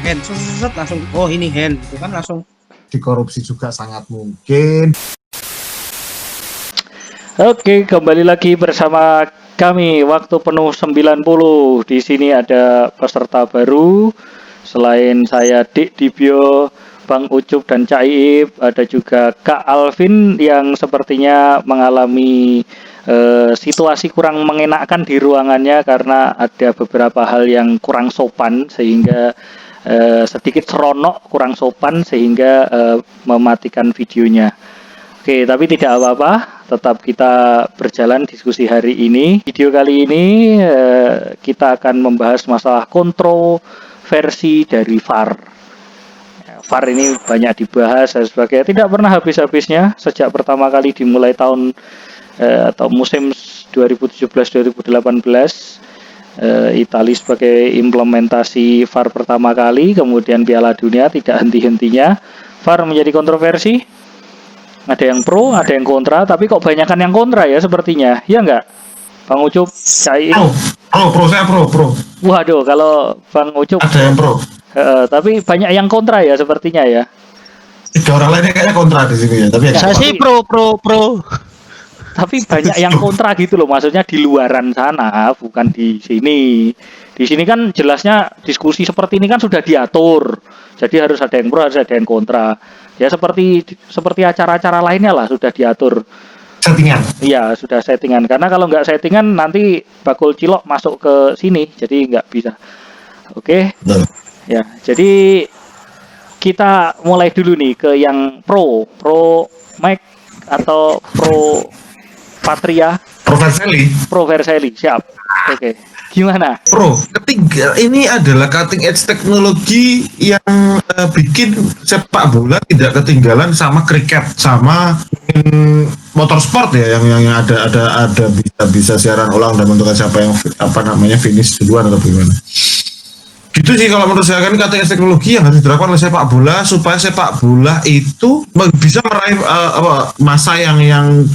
hand, set langsung oh ini hand, itu kan langsung dikorupsi juga sangat mungkin. Oke, kembali lagi bersama kami Waktu Penuh 90. Di sini ada peserta baru. Selain saya Dik Dibyo, Bang Ucup dan Cak Iip, ada juga Kak Alvin yang sepertinya mengalami situasi kurang mengenakkan di ruangannya karena ada beberapa hal yang kurang sopan sehingga sedikit seronok, kurang sopan sehingga mematikan videonya. Oke, tapi tidak apa-apa, tetap kita berjalan diskusi hari ini. Video kali ini kita akan membahas masalah kontroversi dari VAR. VAR ini banyak dibahas dan sebagainya, tidak pernah habis-habisnya sejak pertama kali dimulai tahun atau musim 2017-2018. Italia sebagai implementasi VAR pertama kali, kemudian Piala Dunia tidak henti-hentinya. VAR menjadi kontroversi. Ada yang pro, ada yang kontra, tapi kok banyakan yang kontra ya sepertinya. Iya enggak? Bang Ucup, Cai. Saya pro. Waduh, kalau Bang Ucup ada yang pro. Tapi banyak yang kontra ya sepertinya ya. 3 orang lainnya kayaknya kontra di sini ya, tapi ya, saya sih pro. Tapi banyak yang kontra gitu loh, maksudnya di luaran sana, bukan di sini. Di sini kan jelasnya diskusi seperti ini kan sudah diatur. Jadi harus ada yang pro, harus ada yang kontra. Ya seperti acara-acara lainnya lah sudah diatur. Settingan. Iya, sudah settingan. Karena kalau nggak settingan nanti bakul cilok masuk ke sini, jadi nggak bisa. Oke. Ya, jadi kita mulai dulu nih ke yang pro Mac atau pro Patria. Pro Vercelli, siap. Oke. Gimana? Pro, ketiga ini adalah cutting edge teknologi yang bikin sepak bola tidak ketinggalan sama kriket, sama motorsport ya, yang ada bisa siaran ulang dan menentukan siapa yang finish duluan atau gimana. Gitu sih kalau menurut saya, kan cutting edge teknologi yang harus diterapkan oleh sepak bola supaya sepak bola itu bisa meraih masa yang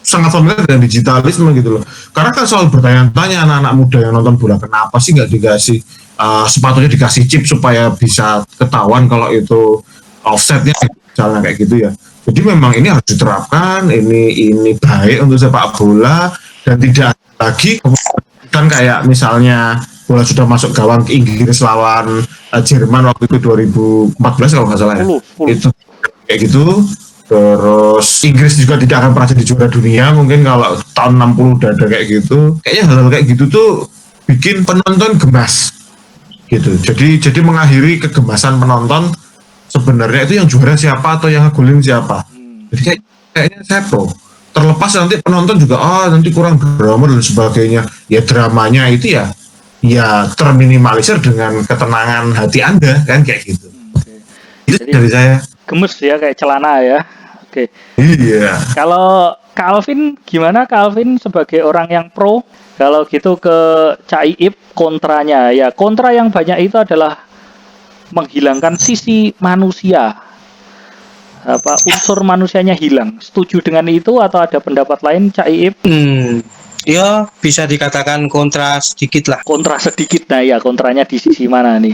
sangat familiar dengan digitalisme gitu loh. Karena kan selalu bertanya-tanya anak-anak muda yang nonton bola, kenapa sih nggak dikasih sepatunya dikasih chip supaya bisa ketahuan kalau itu offsetnya, misalnya kayak gitu ya. Jadi memang ini harus diterapkan, ini baik untuk sepak bola dan tidak lagi kan kayak misalnya bola sudah masuk gawang Inggris lawan Jerman waktu itu 2014 kalau nggak salah ya. Itu kayak gitu. Terus Inggris juga tidak akan pernah jadi juara dunia mungkin kalau tahun 60 udah ada kayak gitu. Kayaknya hal-hal kayak gitu tuh bikin penonton gemas gitu. Jadi mengakhiri kegemasan penonton, sebenarnya itu yang juara siapa atau yang ngegolin siapa. Jadi kayaknya saya pro. Terlepas nanti penonton juga nanti kurang drama dan sebagainya. Ya dramanya itu ya terminimalisir dengan ketenangan hati Anda kan kayak gitu. Itu dari saya. Gemes ya kayak celana ya. Oke. Iya. Kalau Kak Alvin gimana? Kak Alvin sebagai orang yang pro, kalau gitu ke Cak Iip kontranya. Ya, kontra yang banyak itu adalah menghilangkan sisi manusia. Unsur manusianya hilang. Setuju dengan itu atau ada pendapat lain, Cak Iip? Ya bisa dikatakan kontra sedikit lah. Kontra sedikit, nah ya kontranya di sisi mana nih?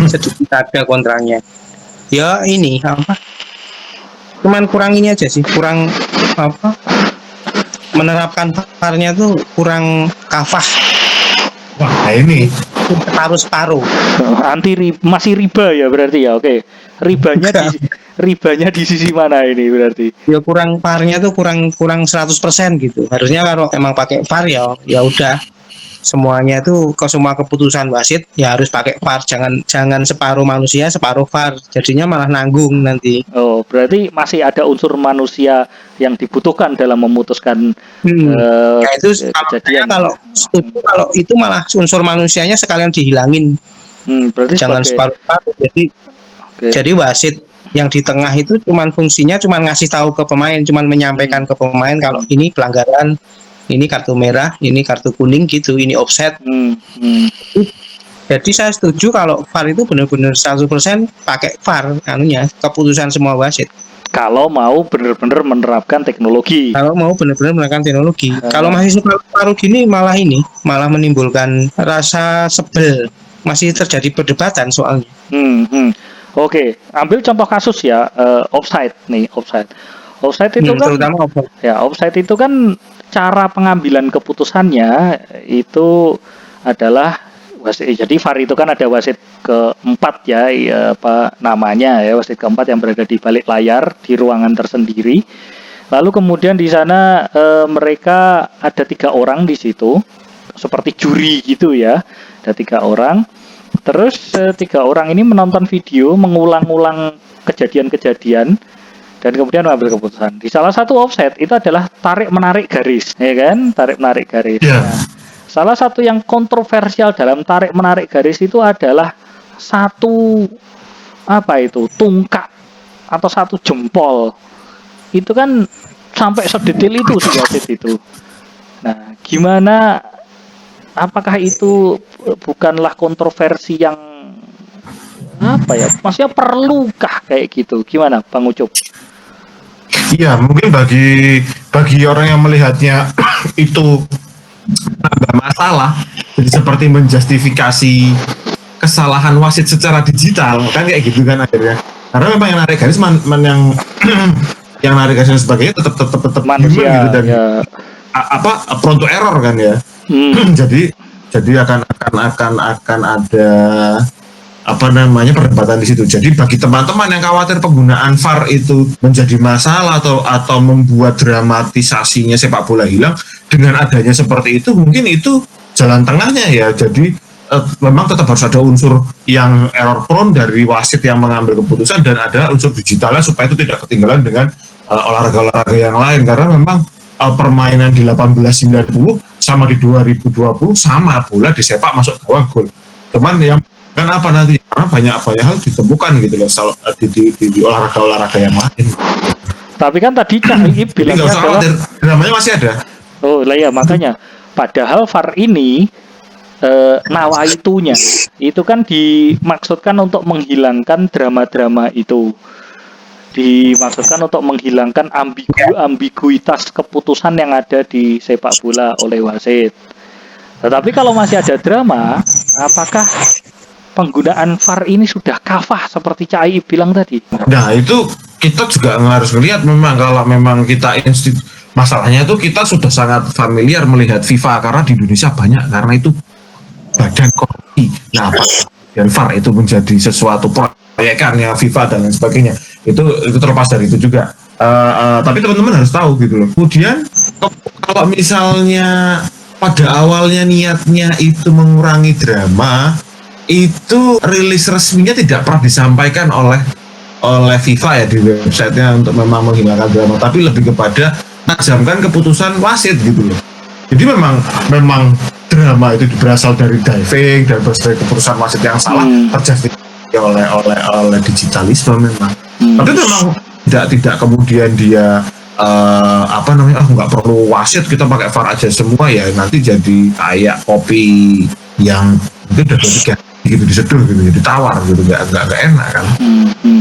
Sedikit ada kontranya. Ya ini cuman kurang ini aja sih, kurang menerapkan VAR-nya tuh kurang kafah. Wah ini separuh masih riba ya berarti ya. Oke. Ribanya di sisi mana ini berarti? Ya kurang VAR-nya tuh kurang 100% gitu. Harusnya kalau emang pakai VAR ya udah semuanya tuh semua keputusan wasit ya harus pakai VAR, jangan separuh manusia separuh VAR, jadinya malah nanggung nanti. Oh, berarti masih ada unsur manusia yang dibutuhkan dalam memutuskan itu kejadian. Kalau itu malah unsur manusianya sekalian dihilangin. Berarti jangan separuh VAR. Jadi wasit yang di tengah itu fungsinya ngasih tahu ke pemain, menyampaikan ke pemain kalau ini pelanggaran, ini kartu merah, ini kartu kuning gitu, ini offset. Jadi saya setuju kalau VAR itu benar-benar 100% pakai VAR keputusan semua wasit. Kalau mau benar-benar menerapkan teknologi. Kalau masih separuh gini malah menimbulkan rasa sebel masih terjadi perdebatan soalnya. Oke, ambil contoh kasus ya, offside nih, offside. Offside itu kan, Terutama offside. ya offside itu kan cara pengambilan keputusannya itu adalah wasit. Jadi VAR itu kan ada wasit keempat ya, apa namanya ya, wasit keempat yang berada di balik layar di ruangan tersendiri. Lalu kemudian di sana mereka ada 3 orang di situ, seperti juri gitu ya, ada 3 orang. Terus 3 orang ini menonton video, mengulang-ulang kejadian-kejadian, dan kemudian mengambil keputusan. Di salah satu offside itu adalah tarik-menarik garis, ya kan? Tarik-menarik garis. Yeah. Nah, salah satu yang kontroversial dalam tarik-menarik garis itu adalah satu tungkak atau satu jempol. Itu kan sampai sedetail itu sih wasit itu. Nah, gimana? Apakah itu bukanlah kontroversi yang maksudnya perlukah kayak gitu? Gimana, Bang Ucup? Iya, mungkin bagi orang yang melihatnya itu nambah masalah, jadi seperti menjustifikasi kesalahan wasit secara digital, kan kayak gitu kan akhirnya. Karena memang yang narik garis yang narik garis dan sebagainya tetap Manusia human gitu, dan ya. prone to error kan ya. Jadi akan ada perdebatan di situ. Jadi bagi teman-teman yang khawatir penggunaan VAR itu menjadi masalah atau membuat dramatisasinya sepak bola hilang, dengan adanya seperti itu mungkin itu jalan tengahnya ya. Jadi memang tetap harus ada unsur yang error prone dari wasit yang mengambil keputusan, dan ada unsur digitalnya supaya itu tidak ketinggalan dengan olahraga-olahraga yang lain, karena memang permainan di 1890 sama di 2020 sama, bola disepak masuk gawang gol. Cuman yang kenapa nanti, karena banyak hal ditemukan gitu loh di olahraga-olahraga yang lain. Tapi kan tadi Cak Iip bilangnya adalah dramanya masih ada. Oh lah ya, makanya padahal VAR ini nawaitunya itu kan dimaksudkan untuk menghilangkan drama-drama itu, dimaksudkan untuk menghilangkan ambiguitas keputusan yang ada di sepak bola oleh wasit. Tetapi kalau masih ada drama, apakah penggunaan VAR ini sudah kafah seperti Cak Iip bilang tadi? Nah, itu kita juga harus melihat, memang kalau memang kita masalahnya itu kita sudah sangat familiar melihat FIFA, karena di Indonesia banyak, karena itu badan korupsi. Nah, dan VAR itu menjadi sesuatu proyekannya FIFA dan lain sebagainya. Itu terlepas dari itu juga. Tapi teman-teman harus tahu gitu loh. Kemudian kalau misalnya pada awalnya niatnya itu mengurangi drama, itu rilis resminya tidak pernah disampaikan oleh FIFA ya di websitenya untuk memang menghilangkan drama, tapi lebih kepada menajamkan keputusan wasit gitu loh. Jadi memang drama itu berasal dari diving dan berasal dari keputusan wasit yang salah, terjadi oleh digitalisme memang. Tapi memang tidak kemudian dia nggak perlu wasit, kita pakai VAR aja semua ya, nanti jadi kayak kopi yang mungkin udah 3 gitu diseduh gitu, jadi tawar gitu, nggak enak kan.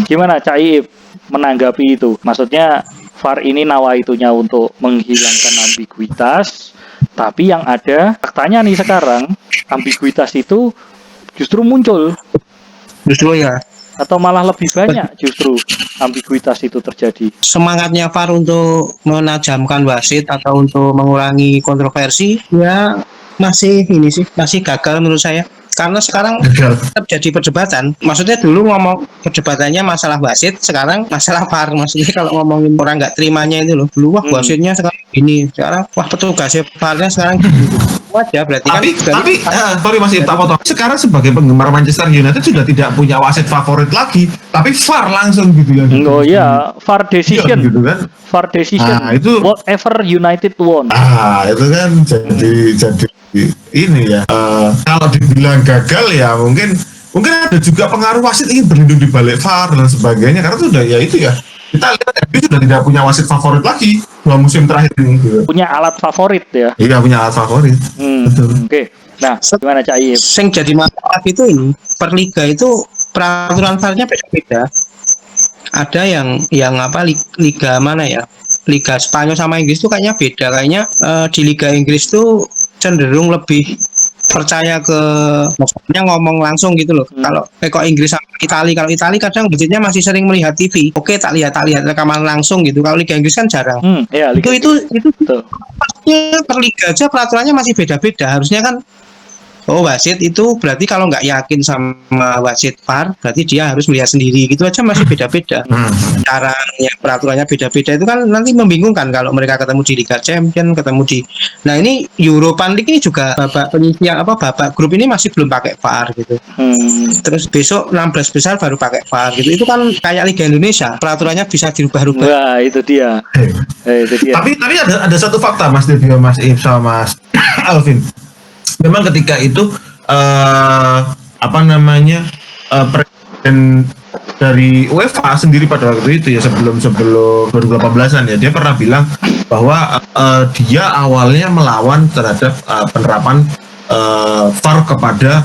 Gimana Cak Iip menanggapi itu? Maksudnya VAR ini nawaitunya untuk menghilangkan ambiguitas, tapi yang ada faktanya nih sekarang ambiguitas itu justru muncul. Justru ya. Atau malah lebih banyak justru ambiguitas itu terjadi. Semangatnya VAR untuk menajamkan wasit atau untuk mengurangi kontroversi ya masih gagal menurut saya. Karena sekarang terjadi perdebatan. Maksudnya dulu ngomong perdebatannya masalah wasit, sekarang masalah VAR. Maksudnya kalau ngomongin orang nggak terimanya itu loh. Dulu wasitnya sekarang gini, sekarang petugasnya VAR-nya sekarang gitu. Wajar berarti tapi sorry Mas Ip, tak potong. Sekarang sebagai penggemar Manchester United sudah tidak punya wasit favorit lagi, tapi VAR langsung gitu ya. Oh iya, VAR decision gitu kan. VAR decision. Itu whatever United won. Itu kan jadi ini ya. Kalau dibilang gagal ya mungkin ada juga pengaruh wasit ingin berlindung di balik VAR dan sebagainya, karena sudah ya itu ya. Kita lihat dia sudah tidak punya wasit favorit lagi 2 musim terakhir ini. Gitu. Punya alat favorit ya? Iya, punya alat favorit. Oke. Nah, gimana Cak Iip? Yang jadi masalah itu ini, per liga itu peraturan VAR-nya beda-beda. Ada yang liga mana ya? Liga Spanyol sama Inggris itu kayaknya beda. Kayaknya di Liga Inggris tuh cenderung lebih percaya ke maksudnya ngomong langsung gitu loh. Kalau kok Inggris sama Italia, kalau Italia kadang budgetnya masih sering melihat TV. Oke, tak lihat rekaman langsung gitu. Kalau Liga Inggris kan jarang. Ya, Liga Itu Betul. maksudnya per liga aja peraturannya masih beda-beda. Harusnya kan wasit itu berarti kalau nggak yakin sama wasit VAR berarti dia harus melihat sendiri gitu aja masih beda-beda. Caranya peraturannya beda-beda itu kan nanti membingungkan kalau mereka ketemu di Liga Champion, ketemu di nah ini European League ini juga babak penyisian babak grup ini masih belum pakai VAR gitu. Terus besok 16 besar baru pakai VAR gitu. Itu kan kayak Liga Indonesia, peraturannya bisa dirubah-rubah. Wah, itu dia. Itu dia. Tapi ada satu fakta Mas Devio, Mas If sama Mas Alvin. Memang ketika itu presiden dari UEFA sendiri pada waktu itu ya sebelum 2018-an ya dia pernah bilang bahwa dia awalnya melawan terhadap penerapan VAR kepada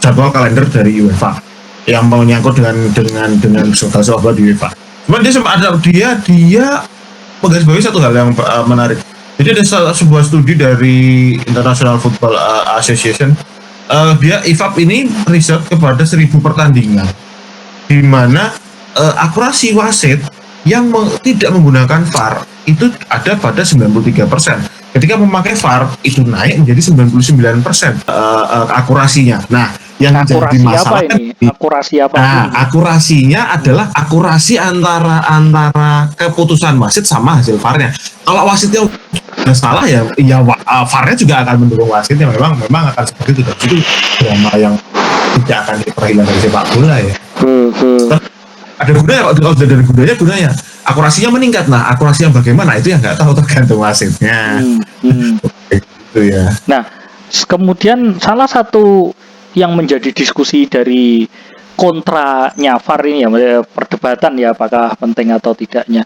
jadwal kalender dari UEFA yang menyangkut dengan segala sesuatu di UEFA. Cuman dia sempat dia menggarisbawahi satu hal yang menarik. Jadi ada sebuah studi dari International Football Association. Dia IFAB ini riset kepada 1.000 pertandingan, di mana akurasi wasit yang tidak menggunakan VAR itu ada pada 93%. Ketika memakai VAR itu naik menjadi 99% akurasinya. Nah, yang akurasi jadi masalah apa ini? Akurasi apa? Akurasinya adalah akurasi antara keputusan wasit sama hasil VAR-nya. Kalau wasitnya salah ya VAR-nya juga akan mendukung wasitnya. Memang akan seperti itu. Dan itu drama yang tidak akan diperhilang dari sepak bola ya. Ada gunanya kalau dari gunanya akurasinya meningkat. Nah, akurasi yang bagaimana itu yang nggak tahu, tergantung wasitnya. Itu ya. Nah, kemudian salah satu yang menjadi diskusi dari kontranya VAR ini ya, perdebatan ya apakah penting atau tidaknya,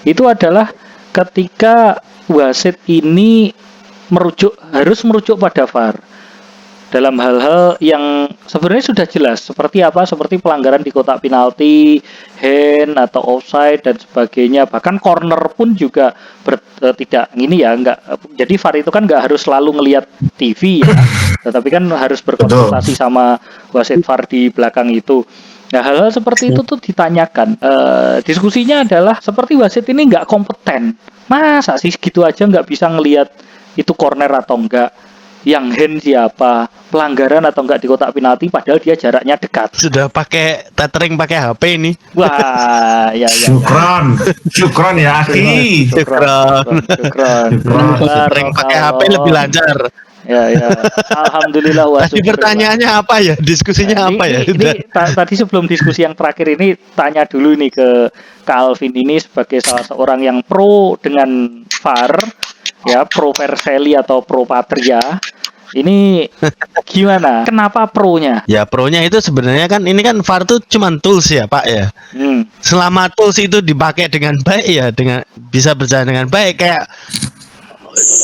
itu adalah ketika wasit ini harus merujuk pada VAR dalam hal-hal yang sebenarnya sudah jelas seperti pelanggaran di kotak penalti, hand atau offside dan sebagainya, bahkan corner pun juga tidak ini ya, enggak. Jadi VAR itu kan enggak harus selalu ngelihat TV ya, tetapi kan harus berkonsultasi sama wasit VAR di belakang itu. Nah, hal-hal seperti itu tuh ditanyakan. Diskusinya adalah seperti wasit ini enggak kompeten. Masa sih gitu aja enggak bisa ngelihat itu corner atau enggak, yang hand siapa, pelanggaran atau enggak di kotak penalti, padahal dia jaraknya dekat. Sudah pakai tethering pakai HP ini. Wah, ya. Syukron ya, Aki. Syukron. Tethering pakai HP lebih lancar. Ya. Alhamdulillah. Tadi pertanyaannya apa ya? Diskusinya apa ya? Tadi sebelum diskusi yang terakhir ini, tanya dulu nih ke Kak Alvin ini sebagai salah seorang yang pro dengan VAR. Ya, pro Vercelli atau pro Patria. Ini gimana? Kenapa pro-nya? Ya, pro-nya itu sebenarnya kan ini kan VAR itu cuma tools ya, Pak ya. Selama tools itu dipakai dengan baik ya, dengan bisa berjalan dengan baik. Kayak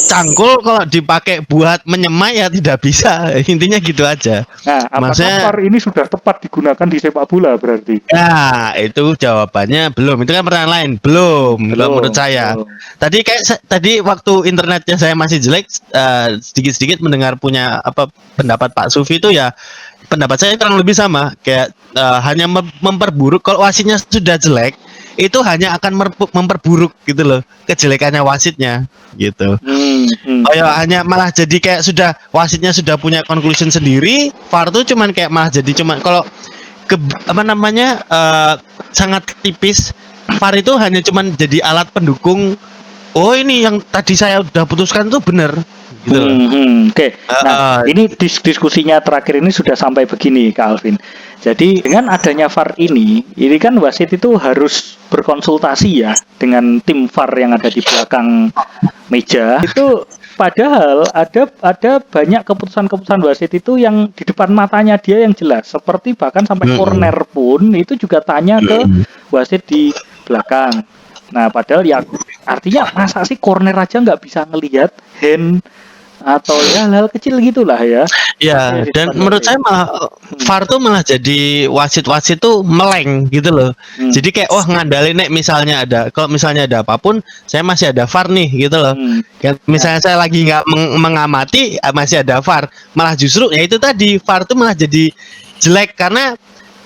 cangkul kalau dipakai buat menyemai ya tidak bisa. Intinya gitu aja. Nah, apakah VAR ini sudah tepat digunakan di sepak bola berarti? Nah, itu jawabannya belum. Itu kan pertanyaan lain. Belum menurut saya. Tadi waktu internetnya saya masih jelek, sedikit-sedikit mendengar punya pendapat Pak Sufi itu ya, pendapat saya kurang lebih sama. Kayak hanya memperburuk. Kalau wasitnya sudah jelek, itu hanya akan memperburuk gitu loh kejelekannya wasitnya gitu. Hanya malah jadi kayak wasitnya sudah punya conclusion sendiri, VAR tuh cuman kayak malah jadi cuman kalau sangat tipis, VAR itu hanya cuman jadi alat pendukung. Oh, ini yang tadi saya udah putuskan tuh benar gitu. Oke. Nah, ini diskusinya terakhir ini sudah sampai begini, Kak Alvin. Jadi dengan adanya VAR ini kan wasit itu harus berkonsultasi ya dengan tim VAR yang ada di belakang meja. Itu padahal ada banyak keputusan-keputusan wasit itu yang di depan matanya dia yang jelas. Seperti bahkan sampai corner pun itu juga tanya ke wasit di belakang. Nah, padahal ya artinya masa sih corner aja nggak bisa ngelihat hand atau ya hal-hal kecil gitulah ya. Ya, Oke, dan Ridwan menurut Kamil. saya malah VAR tuh malah jadi wasit-wasit tuh meleng gitu loh. Jadi kayak wah ngandalin nek misalnya ada, kalau misalnya ada apapun, saya masih ada VAR nih gitu loh. Kayak misalnya saya lagi nggak mengamati, masih ada VAR. Malah justru ya itu tadi VAR tuh malah jadi jelek karena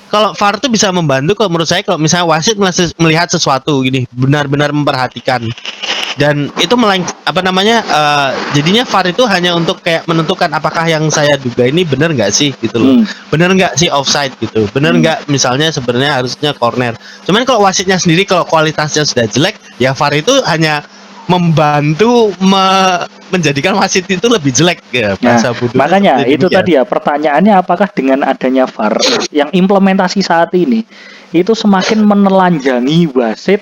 kalau VAR tuh bisa membantu kalau menurut saya kalau misalnya wasit melihat sesuatu gini benar-benar memperhatikan dan itu jadinya VAR itu hanya untuk kayak menentukan apakah yang saya duga ini benar nggak sih gitu loh, benar nggak sih offside gitu, benar nggak misalnya sebenarnya harusnya corner. Cuman kalau wasitnya sendiri kalau kualitasnya sudah jelek ya VAR itu hanya membantu menjadikan wasit itu lebih jelek ya, bahasa bodohnya Makanya seperti itu demikian. tadi ya pertanyaannya, apakah dengan adanya VAR yang implementasi saat ini itu semakin menelanjangi wasit,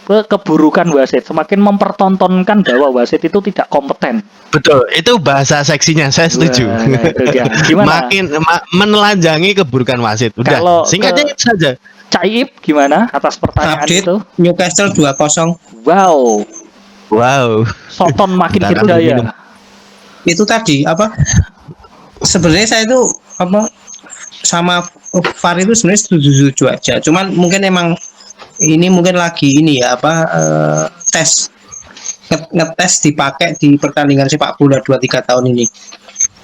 keburukan wasit, semakin mempertontonkan bahwa wasit itu tidak kompeten. Betul, itu bahasa seksinya saya setuju. Wah, nah itu dia. Gimana? Makin menelanjangi keburukan wasit. Udah, Kalau singkatnya itu saja. Cak Iip gimana atas pertanyaan Update itu? Newcastle 2-0. Wow, Wow. Soton makin Bentar, berdaya. minum. Itu tadi apa? Sebenarnya saya itu apa sama VAR itu sebenarnya setuju-setuju aja. Cuman mungkin emang ini mungkin lagi ini ya apa tes ngetes dipakai di pertandingan sepak bola 2-3 tahun ini.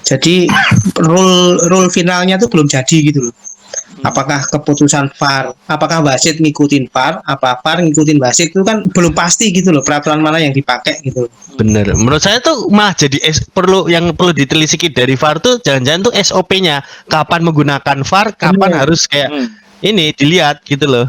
Jadi rule finalnya tuh belum jadi gitu loh. Apakah keputusan VAR, apakah wasit ngikutin VAR, apa VAR ngikutin wasit, itu kan belum pasti gitu loh peraturan mana yang dipakai gitu. Bener. Menurut saya tuh malah jadi perlu ditelisiki dari VAR tuh jangan-jangan tuh SOP-nya kapan menggunakan VAR, kapan harus kayak ini dilihat gitu loh.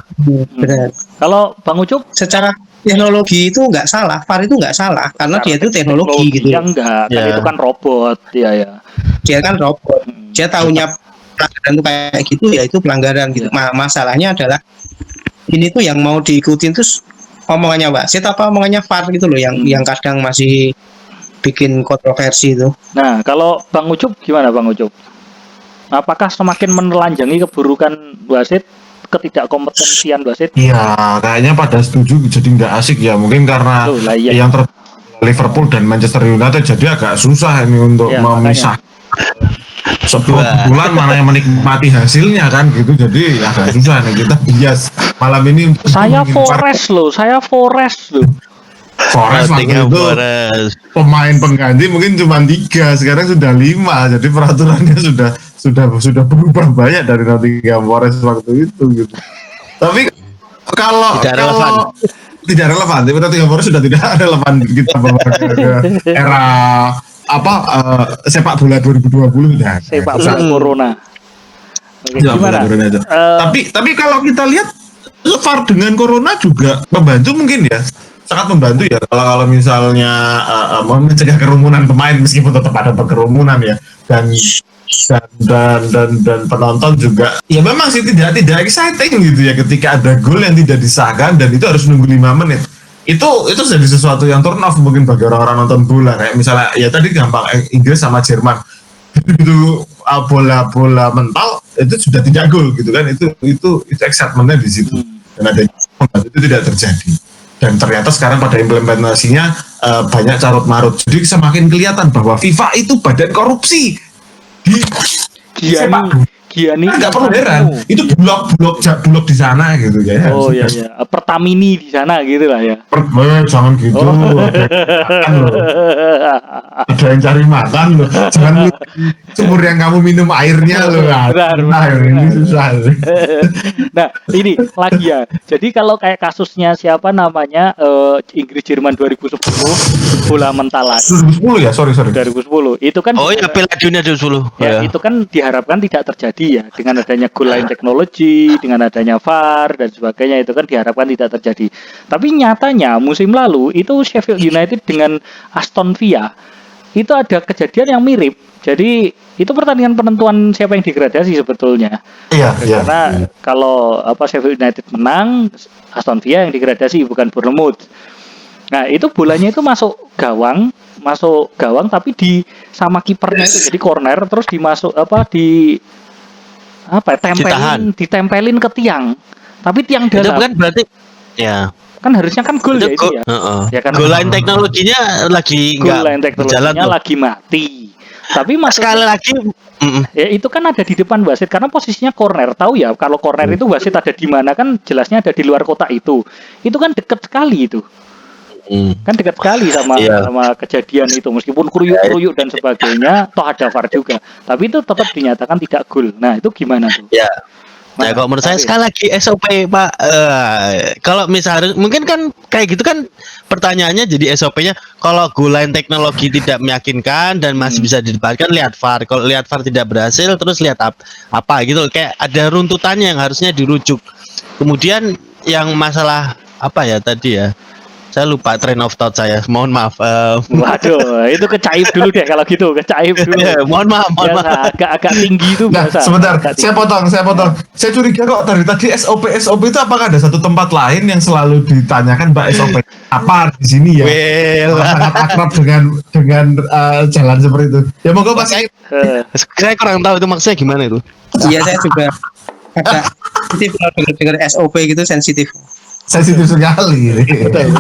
Benar. Kalau Bang Ucup Secara teknologi itu nggak salah, VAR itu nggak salah karena dia itu teknologi gitu. ya enggak, kan Ya. itu kan robot ya. Dia kan robot, dia tahunya pelanggaran itu kayak gitu ya itu pelanggaran gitu. Masalahnya adalah ini tuh yang mau diikutin terus omongannya wasit apa omongannya VAR gitu loh yang kadang masih bikin kontroversi itu. Nah, kalau Bang Ucup gimana Bang Ucup? Apakah semakin menelanjangi keburukan wasit, ketidakkompetensian wasit? Iya, kayaknya pada setuju jadi nggak asik ya. Mungkin karena Loh, lah, iya. yang Liverpool dan Manchester United jadi agak susah ini untuk Ya, memisah sebuah bulan mana yang menikmati hasilnya kan gitu. Jadi agak susah nih kita bias malam ini. Saya Forest loh. Forest waktu Nottingham itu Forest. pemain pengganti mungkin cuma 3, sekarang sudah 5. Jadi peraturannya sudah berubah banyak dari Nottingham Forest waktu itu gitu. Tapi kalau tidak relevan, tapi Nottingham Forest sudah tidak relevan kita bawa ke era sepak bola 2020 ya. Sepak bola corona. Oke, Sepak bola gimana? corona itu. Tapi kalau kita lihat VAR dengan corona juga membantu mungkin ya. Sangat membantu ya kalau misalnya mencegah kerumunan pemain meskipun tetap ada kerumunan ya dan penonton juga ya memang sih tidak exciting gitu ya ketika ada gol yang tidak disahkan dan itu harus nunggu 5 menit itu jadi sesuatu yang turn off mungkin bagi orang-orang nonton bola kayak misalnya ya tadi gampang Inggris sama Jerman itu bola mental itu sudah tidak gol gitu kan itu excitementnya di situ dan ada itu tidak terjadi. Dan ternyata sekarang pada implementasinya banyak carut marut. Jadi semakin kelihatan bahwa FIFA itu badan korupsi. Gianni Nggak perlu heran. Itu blok di sana gitu ya. Oh iya. Pertamini di sana gitu lah ya. Jangan gitu. Ada yang cari makan loh. Jangan sumur yang kamu minum airnya loh. Benar. Ini susah. Nah ini lagi ya. Jadi kalau kayak kasusnya siapa namanya Inggris Jerman 2010 bola mental lagi. 2010 ya, sorry. 2010 itu kan. Oh iya, Piala Dunia 2010. Ya, itu kan diharapkan tidak terjadi ya dengan adanya goal line technology, dengan adanya VAR dan sebagainya itu kan diharapkan tidak terjadi. Tapi nyatanya musim lalu itu Sheffield United dengan Aston Villa itu ada kejadian yang mirip. Jadi itu pertandingan penentuan siapa yang degradasi sebetulnya. Iya. Karena kalau Sheffield United menang, Aston Villa yang degradasi bukan Bournemouth. Nah, itu bolanya itu masuk gawang tapi sama kipernya itu jadi corner terus ditempelin ke tiang. Tapi tiang dalam. Itu kan berarti ya. Kan harusnya kan gol ya itu ya. Ya kan. Goal line teknologinya lagi Goal nggak line berjalan teknologinya tuh. lagi mati. Tapi Sekali maksudnya lagi, ya itu kan ada di depan wasit karena posisinya corner. Tahu ya kalau corner itu wasit ada di mana kan jelasnya ada di luar kotak itu. Itu kan dekat sekali itu. Kan dekat sekali sama Iya. sama kejadian itu meskipun kruyuk-kruyuk dan sebagainya toh ada VAR juga. Tapi itu tetap dinyatakan tidak gol. Nah, itu gimana tuh? ya. Nah, kalau menurut saya tapi- sekali lagi SOP Pak, kalau misalnya mungkin kan kayak gitu kan pertanyaannya jadi SOP-nya kalau goal line teknologi tidak meyakinkan dan masih bisa didebatkan lihat VAR. Kalau lihat VAR tidak berhasil terus lihat apa gitu kayak ada runtutannya yang harusnya dirujuk. Kemudian yang masalah apa ya tadi ya? Saya lupa train of thought saya. Mohon maaf. Waduh, itu kecaip dulu deh kalau gitu, kecaip dulu. mohon maaf. Biasa, agak tinggi itu Nah, biasa. sebentar, agak saya tinggi. potong. Saya curiga kok dari tadi SOP itu apakah ada satu tempat lain yang selalu ditanyakan Mbak SOP apa di sini ya? Well, Sangat akrab dengan jalan seperti itu. Ya monggo Mas. saya kurang tahu itu maksudnya gimana itu. Iya, saya juga agak sensitif kalau dengar SOP gitu, sensitif. Sensitif sekali. Betul.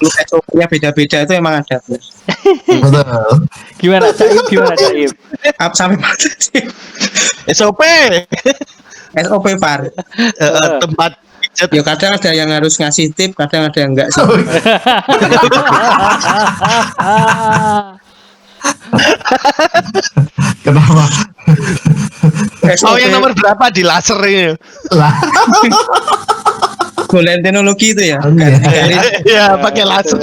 Lu SOP-nya beda-beda itu emang ada. Betul. Gimana Caib? Apa sampai mana sih? SOP SOP VAR. tempat pijat. Ya kadang ada yang harus ngasih tip, kadang ada yang enggak sih. Kenapa? Oh yang nomor berapa di laser ini? Lah, goal line teknologi itu ya. Iya. Garis. Ya pakai laser.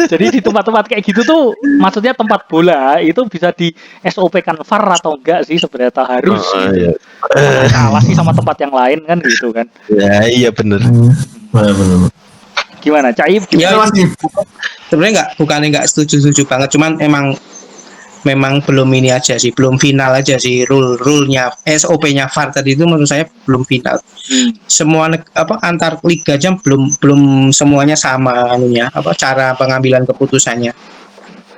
Jadi di tempat-tempat kayak gitu tuh maksudnya tempat bola itu bisa di SOP-kan VAR atau enggak sih sebenarnya harus gitu. Kalah sih sama tempat yang lain kan gitu kan. Ya iya bener. benar. Gimana Caib? Ya, Mas, sebenarnya bukannya nggak setuju banget, cuman memang belum ini aja sih, belum final aja sih rule-nya SOP-nya VAR tadi itu menurut saya belum final. Semua antar liga aja belum semuanya sama anunya, cara pengambilan keputusannya.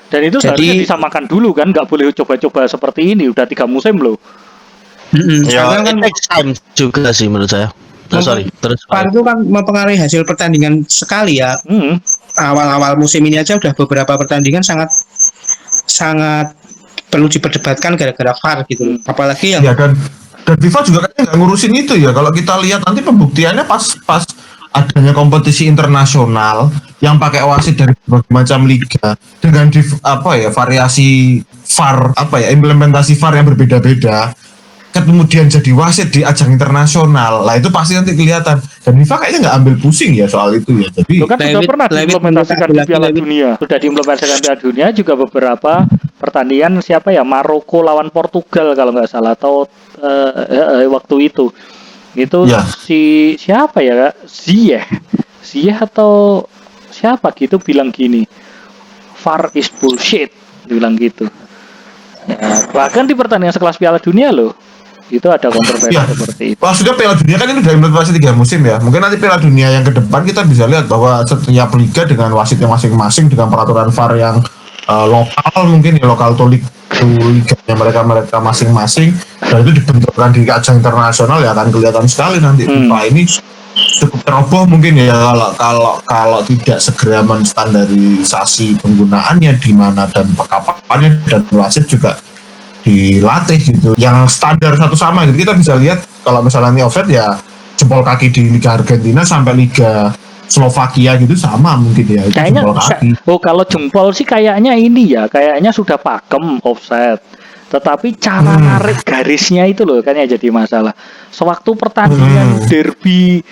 Dan itu Jadi- seharusnya disamakan dulu kan, nggak boleh coba-coba seperti ini udah 3 musim loh. Ya Karena kan it takes time juga sih menurut saya. Sorry terus. VAR itu kan mempengaruhi hasil pertandingan sekali ya. Awal-awal musim ini aja udah beberapa pertandingan sangat perlu diperdebatkan gara-gara VAR gitu. Apalagi yang ya dan FIFA juga kayaknya nggak ngurusin itu ya. Kalau kita lihat nanti pembuktiannya pas adanya kompetisi internasional yang pakai wasit dari berbagai macam liga dengan variasi VAR implementasi VAR yang berbeda-beda. Kemudian jadi wasit di ajang internasional, lah itu pasti nanti kelihatan. Dan FIFA kayaknya nggak ambil pusing ya soal itu ya. Jadi Itu kan sudah pernah diimplementasikan di Piala Dunia. Sudah diimplementasikan Piala Dunia juga beberapa pertandingan siapa ya Maroko lawan Portugal kalau nggak salah atau waktu itu Ya. si siapa ya Ziyech atau siapa gitu bilang gini VAR is bullshit bilang gitu ya, bahkan di pertandingan sekelas Piala Dunia loh itu ada kontroversi Ya. seperti itu. Maksudnya Piala Dunia kan ini udah implementasi 3 musim ya. Mungkin nanti Piala Dunia yang ke depan kita bisa lihat bahwa setiap liga dengan wasitnya masing-masing dengan peraturan VAR yang lokal mungkin ya lokal atau liganya mereka masing-masing dan itu dibentukkan di ajang internasional ya akan kelihatan sekali nanti FIFA ini cukup teroboh mungkin ya kalau tidak segera menstandarisasi penggunaannya di mana dan kapannya dan wasit juga dilatih gitu yang standar satu sama gitu. Kita bisa lihat kalau misalnya ini offset ya jempol kaki di Liga Argentina sampai Liga Slovakia gitu sama mungkin ya itu Kayaknya jempol kaki. kalau jempol sih kayaknya ini ya kayaknya sudah pakem offset tetapi cara narik garisnya itu loh kan yang jadi masalah. Sewaktu pertandingan derby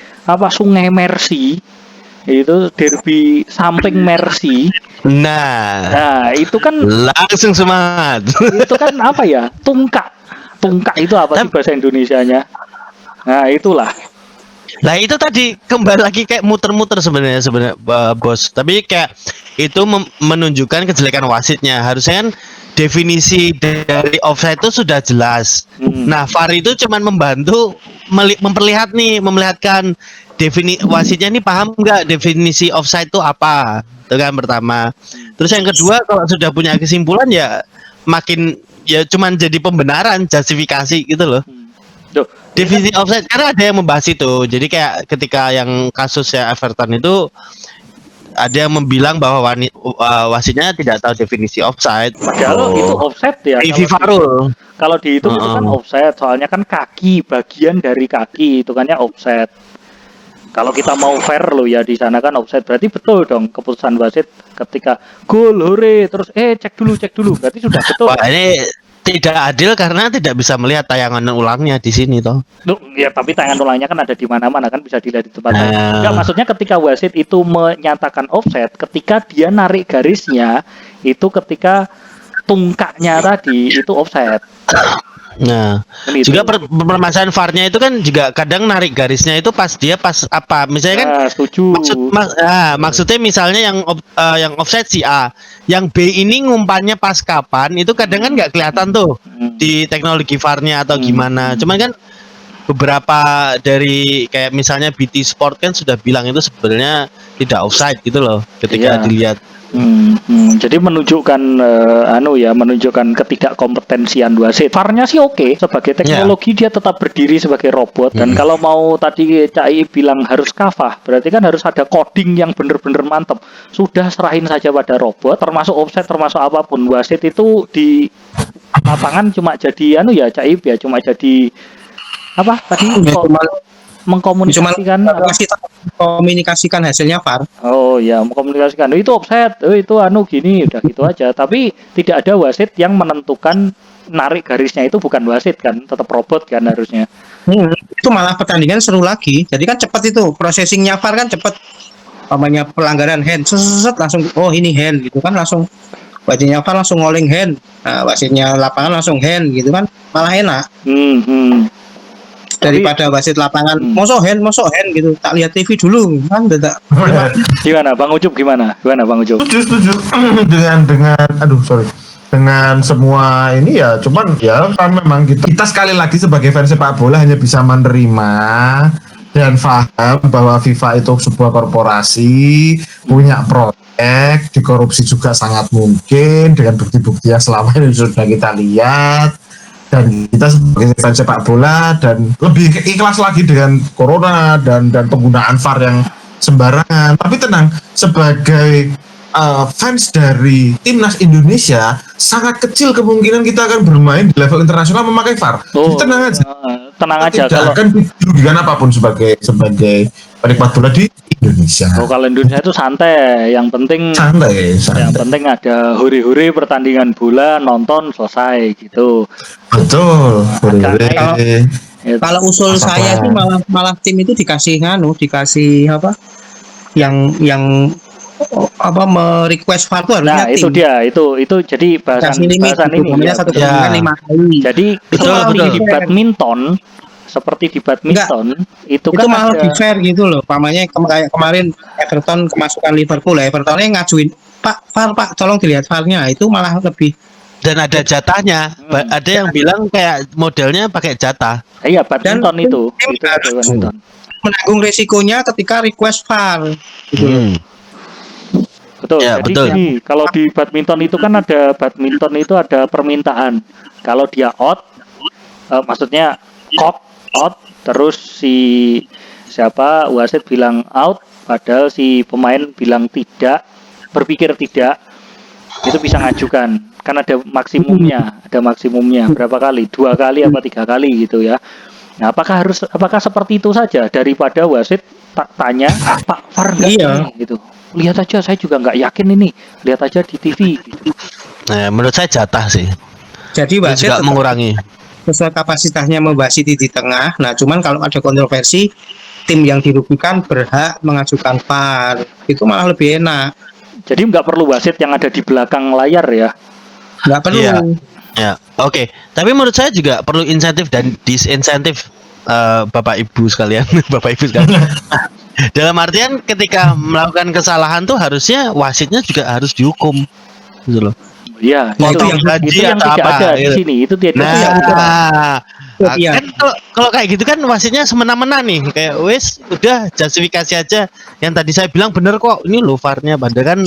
Sungai Mercy itu derby samping Mercy. Nah, itu kan langsung semangat. itu kan tungkak itu apa sih bahasa Indonesianya? Nah, itulah. Nah itu tadi kembali lagi kayak muter-muter sebenarnya bos. Tapi kayak itu menunjukkan kejelekan wasitnya. Harusnya kan definisi dari offside itu sudah jelas. Nah VAR itu cuman membantu memperlihatkan wasitnya ini paham nggak definisi offside itu apa. Itu kan pertama. Terus yang kedua kalau sudah punya kesimpulan ya makin ya cuman jadi pembenaran justifikasi gitu loh. Duh, Definisi offside karena ada yang membahas itu. Jadi kayak ketika yang kasusnya Everton itu ada yang membilang bahwa wasitnya tidak tahu definisi offside. padahal itu offset ya. FIFA rule. Kalau dihitung itu kan offset, soalnya kan kaki, bagian dari kaki itu kan ya offset. Kalau kita mau fair loh ya di sana kan offset, berarti betul dong keputusan wasit ketika gol hore terus cek dulu berarti sudah betul. Wah, ini tidak adil karena tidak bisa melihat tayangan ulangnya di sini toh. Loh, ya tapi tayangan ulangnya kan ada di mana-mana kan bisa dilihat di tempat lain. Enggak, maksudnya ketika wasit itu menyatakan offset, ketika dia narik garisnya itu ketika tungkaknya tadi itu offset. Nah, Gitu. juga permasalahan VAR-nya itu kan juga kadang narik garisnya itu pas apa? Misalnya kan setuju. maksudnya misalnya yang offside si A, yang B ini ngumpannya pas kapan itu kadang kan nggak kelihatan tuh di teknologi VAR-nya atau gimana. Cuman kan beberapa dari kayak misalnya BT Sport kan sudah bilang itu sebenarnya tidak offside gitu loh ketika dilihat. Jadi menunjukkan menunjukkan ketidakkompetensian wasit. VAR-nya sih oke, sebagai teknologi dia tetap berdiri sebagai robot dan kalau mau tadi Cai bilang harus kafah, berarti kan harus ada coding yang benar-benar mantap. Sudah serahin saja pada robot, termasuk offset, termasuk apapun. Wasit itu di lapangan cuma jadi Cai ya cuma jadi apa tadi mengkomunikasikan hasilnya VAR. Oh ya, mengkomunikasikan. Itu offset, itu gini, udah gitu aja. Tapi tidak ada wasit yang menentukan narik garisnya itu bukan wasit kan, tetap robot kan harusnya. Itu malah pertandingan seru lagi. Jadi kan cepat itu processingnya VAR kan cepat. Namanya pelanggaran hand, langsung ini hand gitu kan langsung. Wasitnya VAR langsung ngoling hand. Nah, wasitnya lapangan langsung hand gitu kan, malah enak. Daripada wasit lapangan mosok hand gitu, tak lihat TV dulu kan tidak. Gimana Bang Ucup gimana Bang Ucup? Setuju dengan semua ini ya, cuman ya kan memang kita sekali lagi sebagai fans sepak bola hanya bisa menerima dan paham bahwa FIFA itu sebuah korporasi punya proyek, dikorupsi juga sangat mungkin dengan bukti-bukti yang selama ini sudah kita lihat. Dan kita sebagai fans sepak bola dan lebih ikhlas lagi dengan corona dan penggunaan VAR yang sembarangan. Tapi tenang, sebagai fans dari timnas Indonesia sangat kecil kemungkinan kita akan bermain di level internasional memakai VAR. Jadi tenang aja. Tenang aja. Tidak akan dirugikan apapun sebagai penikmat bola di Indonesia. Kalau Indonesia itu santai, yang penting santai. Yang penting ada huri-huri pertandingan bola, nonton selesai gitu. Betul. Kalau usul saya sih malah tim itu dikasih apa? Yang merequest VAR itu harusnya tim. Itu dia, itu jadi bahasan ini. Satu pertandingan 5 kali. Jadi seperti di badminton itu kan malah lebih fair gitu loh. Pamannya kayak kemarin Everton kemasukan Liverpool, Evertonnya ngajuin Pak tolong dilihat VAR-nya, itu malah lebih. Dan ada jatahnya. Ada yang bilang kayak modelnya pakai jatah. Iya, badminton itu badminton. Menanggung resikonya ketika request VAR gitu. Betul. Ya, jadi betul. Kalau di badminton itu kan ada permintaan. Kalau dia out, maksudnya out, terus wasit bilang out, padahal si pemain bilang tidak, berpikir tidak, itu bisa ngajukan. Kan ada maksimumnya berapa kali? 2 kali apa 3 kali gitu ya. Nah, apakah seperti itu saja daripada wasit tanya Pak VAR nggak gitu? Lihat aja, saya juga nggak yakin ini. Lihat aja di TV. Gitu. Nah, menurut saya jatah sih. Jadi wasit juga mengurangi. Sesuai kapasitasnya membasiti di tengah. Nah, cuman kalau ada kontroversi, tim yang dirugikan berhak mengajukan VAR. Itu malah lebih enak. Jadi nggak perlu wasit yang ada di belakang layar ya? Nggak perlu. Ya, oke. Tapi menurut saya juga perlu insentif dan disinsentif, Bapak Ibu sekalian. Dalam artian ketika melakukan kesalahan tuh harusnya wasitnya juga harus dihukum, gitu loh. Iya, itu yang tidak ada di sini. Itu tidak ada. Kan kalau kayak gitu kan wasitnya semena-mena nih, kayak udah justifikasi aja. Yang tadi saya bilang bener kok, ini loh VAR-nya, padahal kan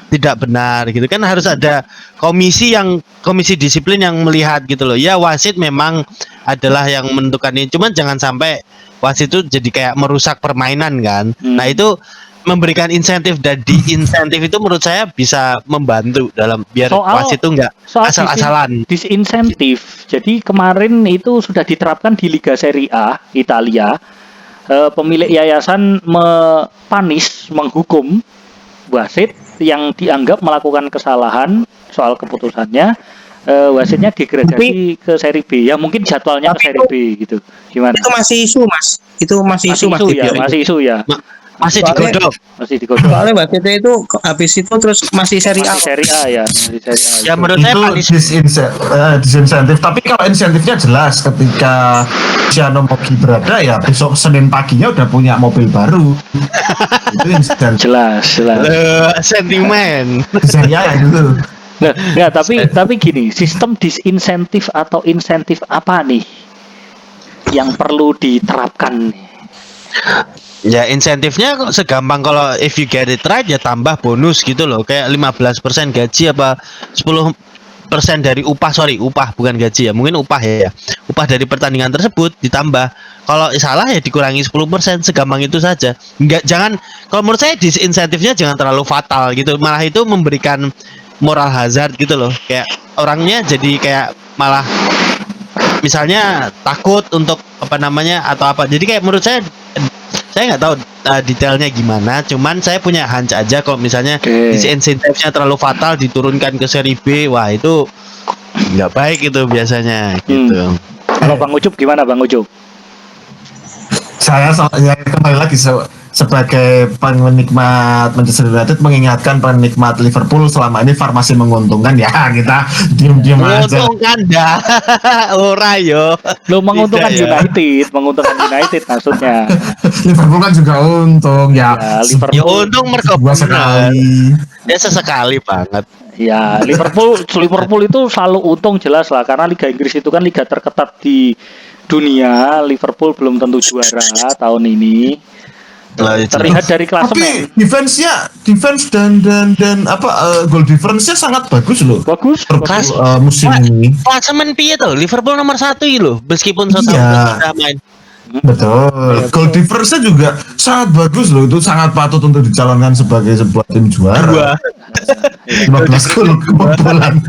tidak benar gitu kan, harus ada komisi disiplin yang melihat gitu loh. Ya wasit memang adalah yang menentukan ini, cuman jangan sampai wasit itu jadi kayak merusak permainan kan. Nah itu memberikan insentif, dan di insentif itu menurut saya bisa membantu dalam biar wasit itu nggak asal-asalan. Disinsentif. Jadi kemarin itu sudah diterapkan di Liga Serie A Italia. Pemilik yayasan menghukum wasit yang dianggap melakukan kesalahan soal keputusannya. Wasitnya degradasi ke Serie B. Ya mungkin jadwalnya ke Serie B gitu. Gimana? Itu masih isu, Mas. Itu masih isu, Mas. Masih isu ya. Masih digodok. Soalnya wasitnya itu habis itu terus masih Serie A. Masih Serie A ya. Masih Serie A. Ya menurut saya Itu disinsentif, tapi kalau insentifnya jelas ketika Luciano Mogi berada ya besok Senin paginya udah punya mobil baru. Itu insentif. Jelas. Sentimen. Saya itu. Nah, enggak, tapi gini, sistem disinsentif atau insentif apa nih yang perlu diterapkan? Ya insentifnya kok segampang, kalau if you get it right ya tambah bonus gitu loh, kayak 15% gaji apa 10% dari upah bukan gaji ya, mungkin upah ya, upah dari pertandingan tersebut ditambah. Kalau salah ya dikurangi 10%, segampang itu saja. Jangan, kalau menurut saya disinsentifnya jangan terlalu fatal gitu, malah itu memberikan moral hazard gitu loh, kayak orangnya jadi kayak malah misalnya takut untuk atau apa. Jadi kayak menurut saya nggak tahu detailnya gimana, cuman saya punya hunch aja kalau misalnya disinsentifnya terlalu fatal diturunkan ke Serie B, wah itu nggak baik itu biasanya gitu. Kalau Bang Ucup gimana, Bang Ucup? Saya kembali lagi sebagai penikmat Manchester United mengingatkan penikmat Liverpool, selama ini VAR masih menguntungkan ya, kita diam-diam aja. Menguntungkan dah. Ora yo. Lo menguntungkan menguntungkan United maksudnya. Liverpool kan juga untung ya. Liverpool. Ya untung mergo sekali. Ya sesekali banget. Ya, Liverpool itu selalu untung jelas lah, karena Liga Inggris itu kan liga terketat di dunia. Liverpool belum tentu juara tahun ini. Terlihat dari klasemen. Tapi defense dan goal difference-nya sangat bagus loh. Bagus. Musim ini. Klasemen piye tuh? Liverpool nomor 1 loh, meskipun Iya. sudah main. Betul. Goal difference-nya juga sangat bagus loh. Itu sangat patut untuk dicalonkan sebagai sebuah tim juara. 15 gol kebobolan.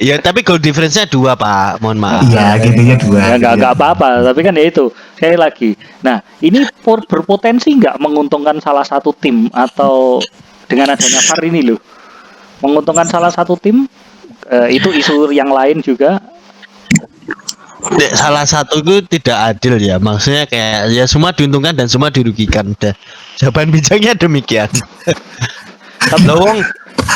Ya tapi goal difference-nya 2 Pak, mohon maaf. Iya, gitu ya 2. Ya, nggak apa-apa, tapi kan ya itu sekali lagi. Nah, ini berpotensi nggak menguntungkan salah satu tim, atau dengan adanya VAR ini loh, menguntungkan salah satu tim? Itu isu yang lain juga. Salah satu itu tidak adil ya, maksudnya kayak ya semua diuntungkan dan semua dirugikan. Udah, jawaban bijaknya demikian.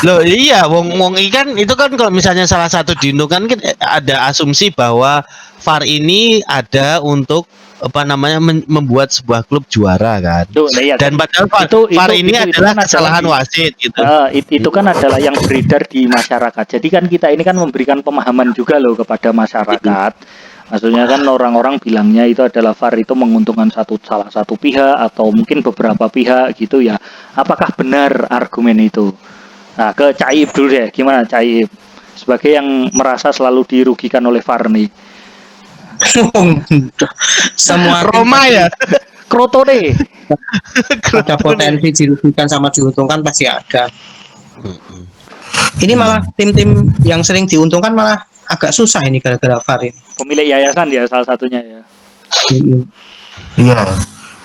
Loh iya, wong ikan itu kan kalau misalnya salah satu diuntungkan kan ada asumsi bahwa VAR ini ada untuk membuat sebuah klub juara kan. Dan padahal VAR ini adalah kesalahan wasit gitu. Itu kan adalah yang beredar di masyarakat. Jadi kan kita ini kan memberikan pemahaman juga loh kepada masyarakat. Maksudnya kan orang-orang bilangnya itu adalah VAR itu menguntungkan salah satu pihak atau mungkin beberapa pihak gitu ya. Apakah benar argumen itu? Nah, ke Caib dulu deh. Gimana Caib? Sebagai yang merasa selalu dirugikan oleh VAR nih. Semua Roma ya. Crotone. Ada potensi dirugikan sama diuntungkan pasti ada. Ini malah tim-tim yang sering diuntungkan malah agak susah ini gara-gara VAR ini. Pemilik yayasan ya salah satunya ya. Iya.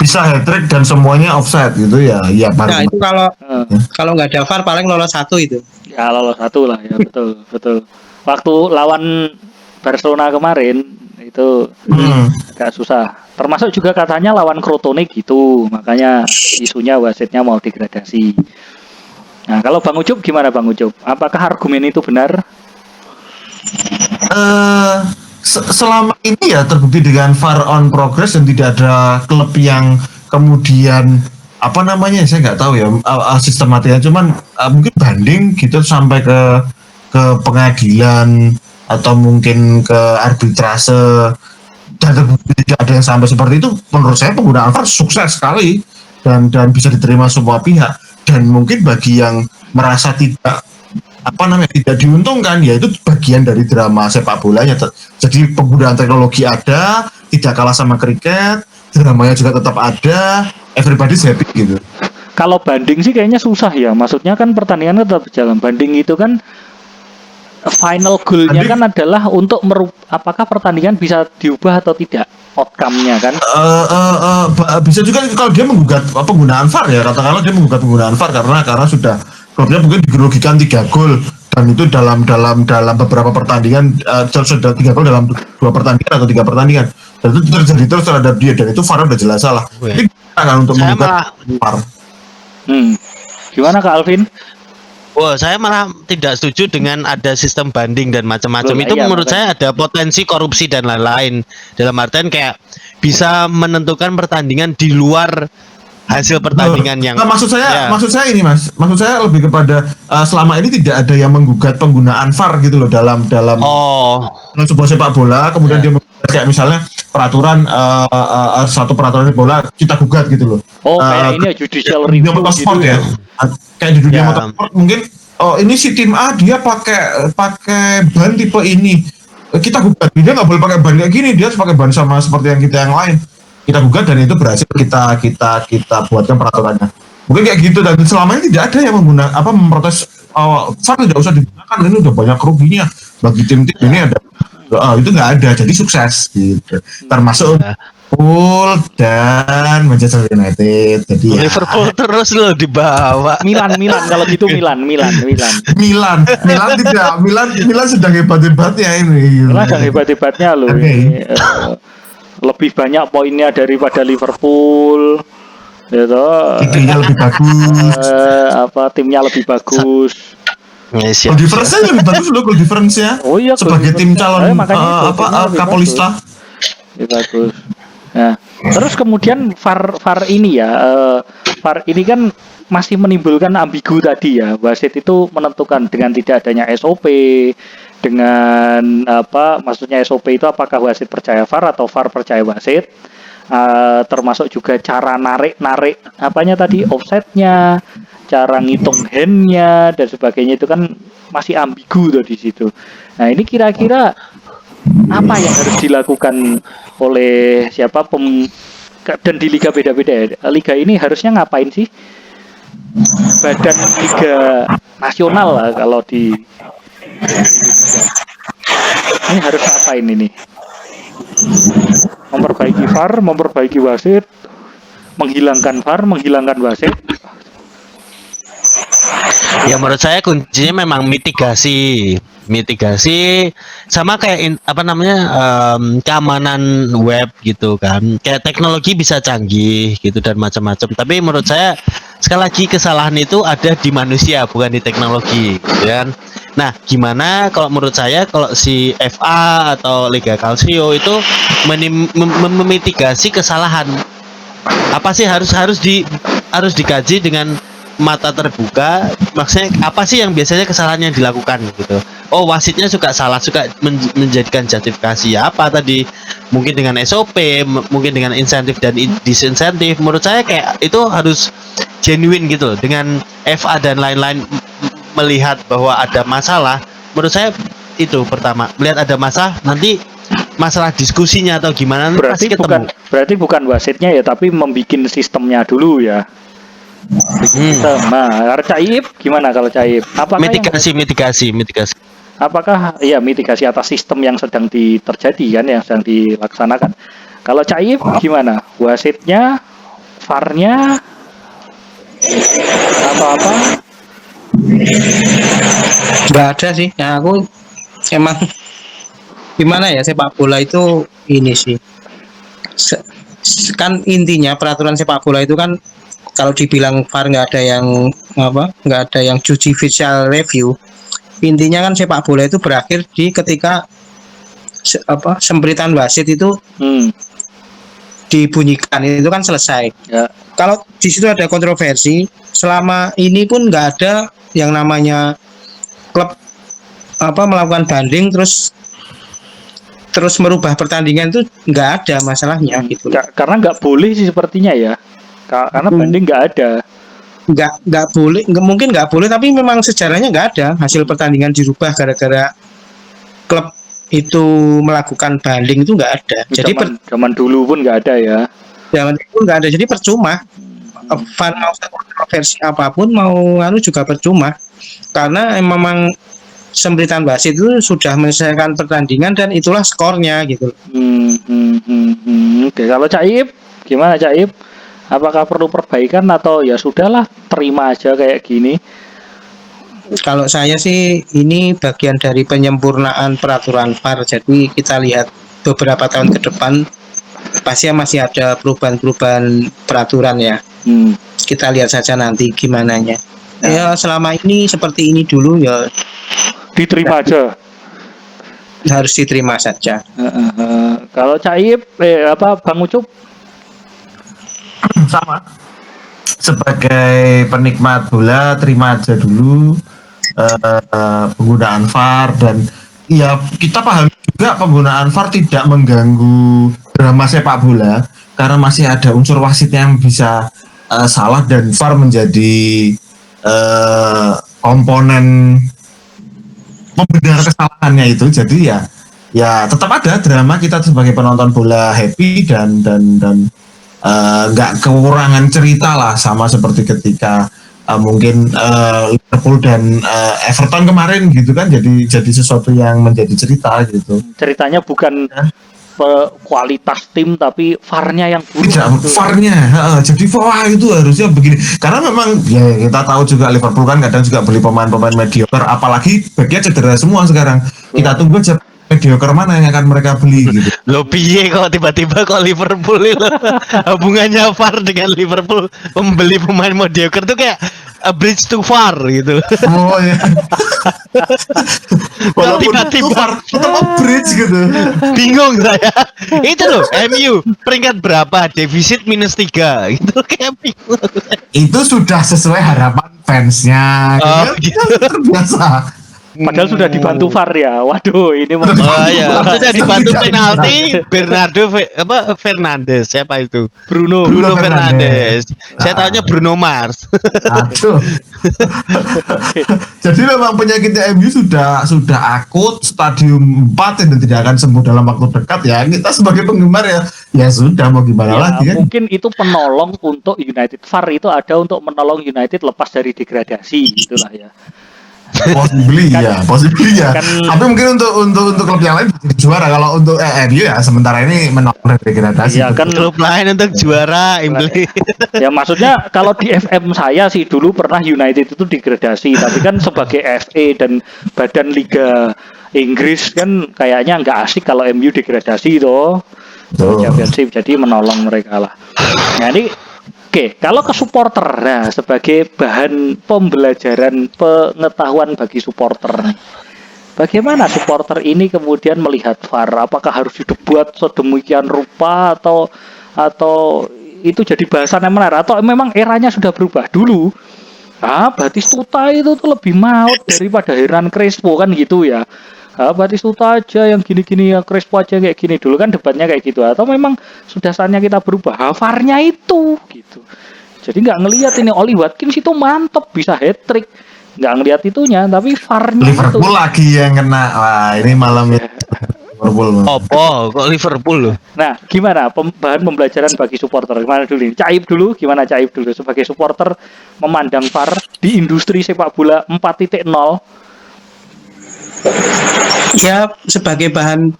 Bisa hat-trick dan semuanya offside gitu ya. Iya, nah itu kalau nggak ada VAR paling lolos 1 itu. Ya lolos 1 lah ya, betul. Waktu lawan Barcelona kemarin itu agak susah. Termasuk juga katanya lawan Crotone gitu, makanya isunya wasitnya mau degradasi. Nah kalau Bang Ucup gimana Bang Ucup? Apakah argumen itu benar? Selama ini ya terbukti dengan VAR on progress dan tidak ada klub yang kemudian saya nggak tahu ya sistematiknya, cuman mungkin banding gitu sampai ke pengadilan atau mungkin ke arbitrase dan terbukti tidak ada yang sampai seperti itu. Menurut saya penggunaan VAR sukses sekali dan bisa diterima semua pihak. dan mungkin bagi yang merasa tidak tidak diuntungkan, ya itu bagian dari drama sepak bolanya. Jadi penggunaan teknologi ada, tidak kalah sama kriket, dramanya juga tetap ada, everybody's happy gitu. Kalau banding sih kayaknya susah ya. Maksudnya kan pertandingan tetap berjalan. Banding itu kan final goal-nya kan adalah untuk apakah pertandingan bisa diubah atau tidak outcome-nya kan. Bisa juga kalau dia menggugat penggunaan VAR ya, katakanlah dia menggugat penggunaan VAR karena sudah klubnya mungkin dirugikan 3 gol dan itu dalam beberapa pertandingan, sudah 3 gol dalam 2 pertandingan atau 3 pertandingan, dan itu terjadi terus terhadap dia, dan itu VAR udah jelas salah. Jadi kan untuk menggugat VAR. Gimana Kak Alvin? Wah, saya malah tidak setuju dengan ada sistem banding dan macam-macam. Itu Iya, menurut saya ada potensi korupsi dan lain-lain. Dalam artian kayak bisa menentukan pertandingan di luar hasil pertandingan yang. Nah, maksud saya ini Mas, maksud saya lebih kepada selama ini tidak ada yang menggugat penggunaan VAR gitu loh dalam sebuah sepak bola, kemudian dia menggugat kayak misalnya peraturan satu peraturan sepak bola kita gugat gitu loh. Kayak ini judicial review motorsport gitu ya. Kayak di dunia motorsport mungkin ini si tim A dia pakai ban tipe ini. Kita gugat, dia nggak boleh pakai ban kayak gini, dia harus pakai ban sama seperti yang kita yang lain. Kita gugat dan itu berhasil kita buatkan peraturannya. Mungkin kayak gitu, dan selama ini tidak ada yang memprotes VAR tidak usah digunakan, ini udah banyak kerugiannya bagi tim-tim ini ada. Itu nggak ada, jadi sukses gitu. Termasuk Liverpool dan Manchester United. Jadi Liverpool terus loh dibawa. Milan kalau gitu Milan tidak. Milan sedang hebat-hebatnya ini. Milan sedang hebat-hebatnya loh. Ini, lebih banyak poinnya daripada Liverpool. Gitu. Timnya lebih bagus. Timnya lebih bagus. Goal difference-nya lebih bagus loh, goal difference-nya. Oh iya, sebagai tim calon Kapolista. Ya, bagus. Nah, terus kemudian VAR ini ya, VAR ini kan masih menimbulkan ambigu tadi ya. Wasit itu menentukan dengan tidak adanya SOP, dengan maksudnya SOP itu apakah wasit percaya VAR atau VAR percaya wasit, termasuk juga cara narik offsetnya, cara ngitung handnya dan sebagainya, itu kan masih ambigu tuh di situ. Nah, ini kira-kira apa yang harus dilakukan oleh dan di liga beda-beda ya. Liga ini harusnya ngapain sih? Badan liga nasional lah kalau di ini harus ngapain ini? Memperbaiki VAR, memperbaiki wasit, menghilangkan VAR, menghilangkan wasit. Ya menurut saya kuncinya memang mitigasi sama kayak keamanan web gitu kan. Kayak teknologi bisa canggih gitu dan macam-macam, tapi menurut saya sekali lagi kesalahan itu ada di manusia bukan di teknologi gitu kan. Nah, gimana kalau menurut saya kalau si FA atau Liga Calcio itu memitigasi kesalahan, apa sih harus dikaji dengan mata terbuka, maksudnya apa sih yang biasanya kesalahan yang dilakukan gitu. Oh, wasitnya suka menjadikan justifikasi ya apa tadi, mungkin dengan SOP, mungkin dengan insentif dan disinsentif. Menurut saya kayak itu harus genuine gitu loh. Dengan FA dan lain-lain melihat bahwa ada masalah, menurut saya itu pertama melihat ada masalah, nanti masalah diskusinya atau gimana berarti pasti ketemu. Berarti bukan wasitnya ya, tapi membikin sistemnya dulu ya. Nah, Caib gimana kalau Caib? Apakah mitigasi. Apakah ya mitigasi atas sistem yang sedang terjadi kan, yang sedang dilaksanakan. Kalau Caib gimana? Wasitnya, VAR-nya, apa-apa? Nggak ada sih. Ya aku emang gimana ya, sepak bola itu ini sih. Kan intinya peraturan sepak bola itu kan, kalau dibilang VAR nggak ada yang judicial review, intinya kan sepak bola itu berakhir di ketika sempritan wasit itu dibunyikan, itu kan selesai ya. Kalau di situ ada kontroversi, selama ini pun nggak ada yang namanya klub melakukan banding terus merubah pertandingan, itu nggak ada masalahnya gitu. Karena nggak boleh sih sepertinya ya. Karena banding nggak ada. nggak boleh, mungkin nggak boleh, tapi memang sejarahnya nggak ada hasil pertandingan dirubah gara-gara klub itu melakukan banding, itu nggak ada. Jadi zaman dulu pun nggak ada ya. zaman itu nggak ada, jadi percuma. VAR mau kontroversi apapun, mau juga percuma, karena memang sembritan wasit itu sudah menyelesaikan pertandingan dan itulah skornya gitu. Oke, kalau Cak Ip, gimana Cak Ip? Apakah perlu perbaikan atau ya sudahlah terima aja kayak gini? Kalau saya sih ini bagian dari penyempurnaan peraturan VAR. Jadi kita lihat beberapa tahun ke depan pasti masih ada perubahan-perubahan peraturan ya. Kita lihat saja nanti gimana nya. Ya selama ini seperti ini dulu ya diterima aja. Harus diterima saja. Kalau Cak Ip, Bang Ucup? Sama. Sebagai penikmat bola terima aja dulu penggunaan VAR, dan ya kita paham juga penggunaan VAR tidak mengganggu drama sepak bola karena masih ada unsur wasit yang bisa salah dan VAR menjadi komponen pembenar kesalahannya itu. Jadi ya tetap ada drama, kita sebagai penonton bola happy dan nggak kekurangan cerita lah, sama seperti ketika mungkin Liverpool dan Everton kemarin gitu kan, jadi sesuatu yang menjadi cerita gitu. Ceritanya bukan kualitas tim tapi VAR-nya yang buruk. Tidak, VAR-nya. Jadi wah itu harusnya begini. Karena memang ya kita tahu juga Liverpool kan kadang juga beli pemain-pemain mediocre, apalagi backnya cedera semua sekarang. Kita tunggu aja mediocre mana yang akan mereka beli gitu. Lo piye kok tiba-tiba kok Liverpool itu hubungannya VAR dengan Liverpool, membeli pemain mediocre tuh kayak a bridge to VAR gitu. Oh ya. Walaupun Tiba-tiba VAR tetap a bridge gitu. Bingung saya. Itu loh, MU peringkat berapa? Defisit -3 gitu, kayak bingung. Itu sudah sesuai harapan fansnya. Oh, gitu. Terbiasa. Padahal sudah dibantu VAR ya. Waduh, ini Oh iya, sudah dibantu penalti Fernandes, siapa itu? Bruno Fernandes. Saya tahunya Bruno Mars. Aduh. Jadi memang penyakitnya MU sudah akut, stadium 4 dan tidak akan sembuh dalam waktu dekat ya. Kita sebagai penggemar ya sudah, mau gimana lagi kan. Mungkin itu penolong untuk United. VAR itu ada untuk menolong United lepas dari degradasi, gitulah ya. Possibly ya. Tapi mungkin untuk klub yang lain juara. Kalau untuk MU ya sementara ini menolak degradasi. Iya kan, Klub lain untuk juara Inggris. ya maksudnya kalau di FM saya sih dulu pernah United itu degradasi, tapi kan sebagai FA dan badan Liga Inggris kan kayaknya nggak asik kalau MU degradasi toh. Championship, jadi menolong mereka lah. Nah ini oke, kalau ke supporter, nah sebagai bahan pembelajaran pengetahuan bagi supporter, bagaimana supporter ini kemudian melihat VAR? Apakah harus dibuat sedemikian rupa atau itu jadi bahasan yang menarik, atau memang eranya sudah berubah? Dulu Batistuta itu tuh lebih maut daripada Hernan Crespo kan gitu ya. Batistuta aja yang gini-gini ya, Crespo aja kayak gini, dulu kan debatnya kayak gitu. Atau memang sudah saatnya kita berubah, VAR-nya itu gitu. Jadi nggak ngelihat ini Oli Watkins itu mantep bisa hat-trick, nggak ngelihat itunya, tapi VAR-nya Liverpool itu. lagi yang kena. Wah ini malam Liverpool. Kok Liverpool loh? Nah gimana bahan pembelajaran bagi supporter? Gimana dulu ini? Caib dulu, gimana Caib dulu sebagai supporter memandang VAR di industri sepak bola 4.0? Ya sebagai bahan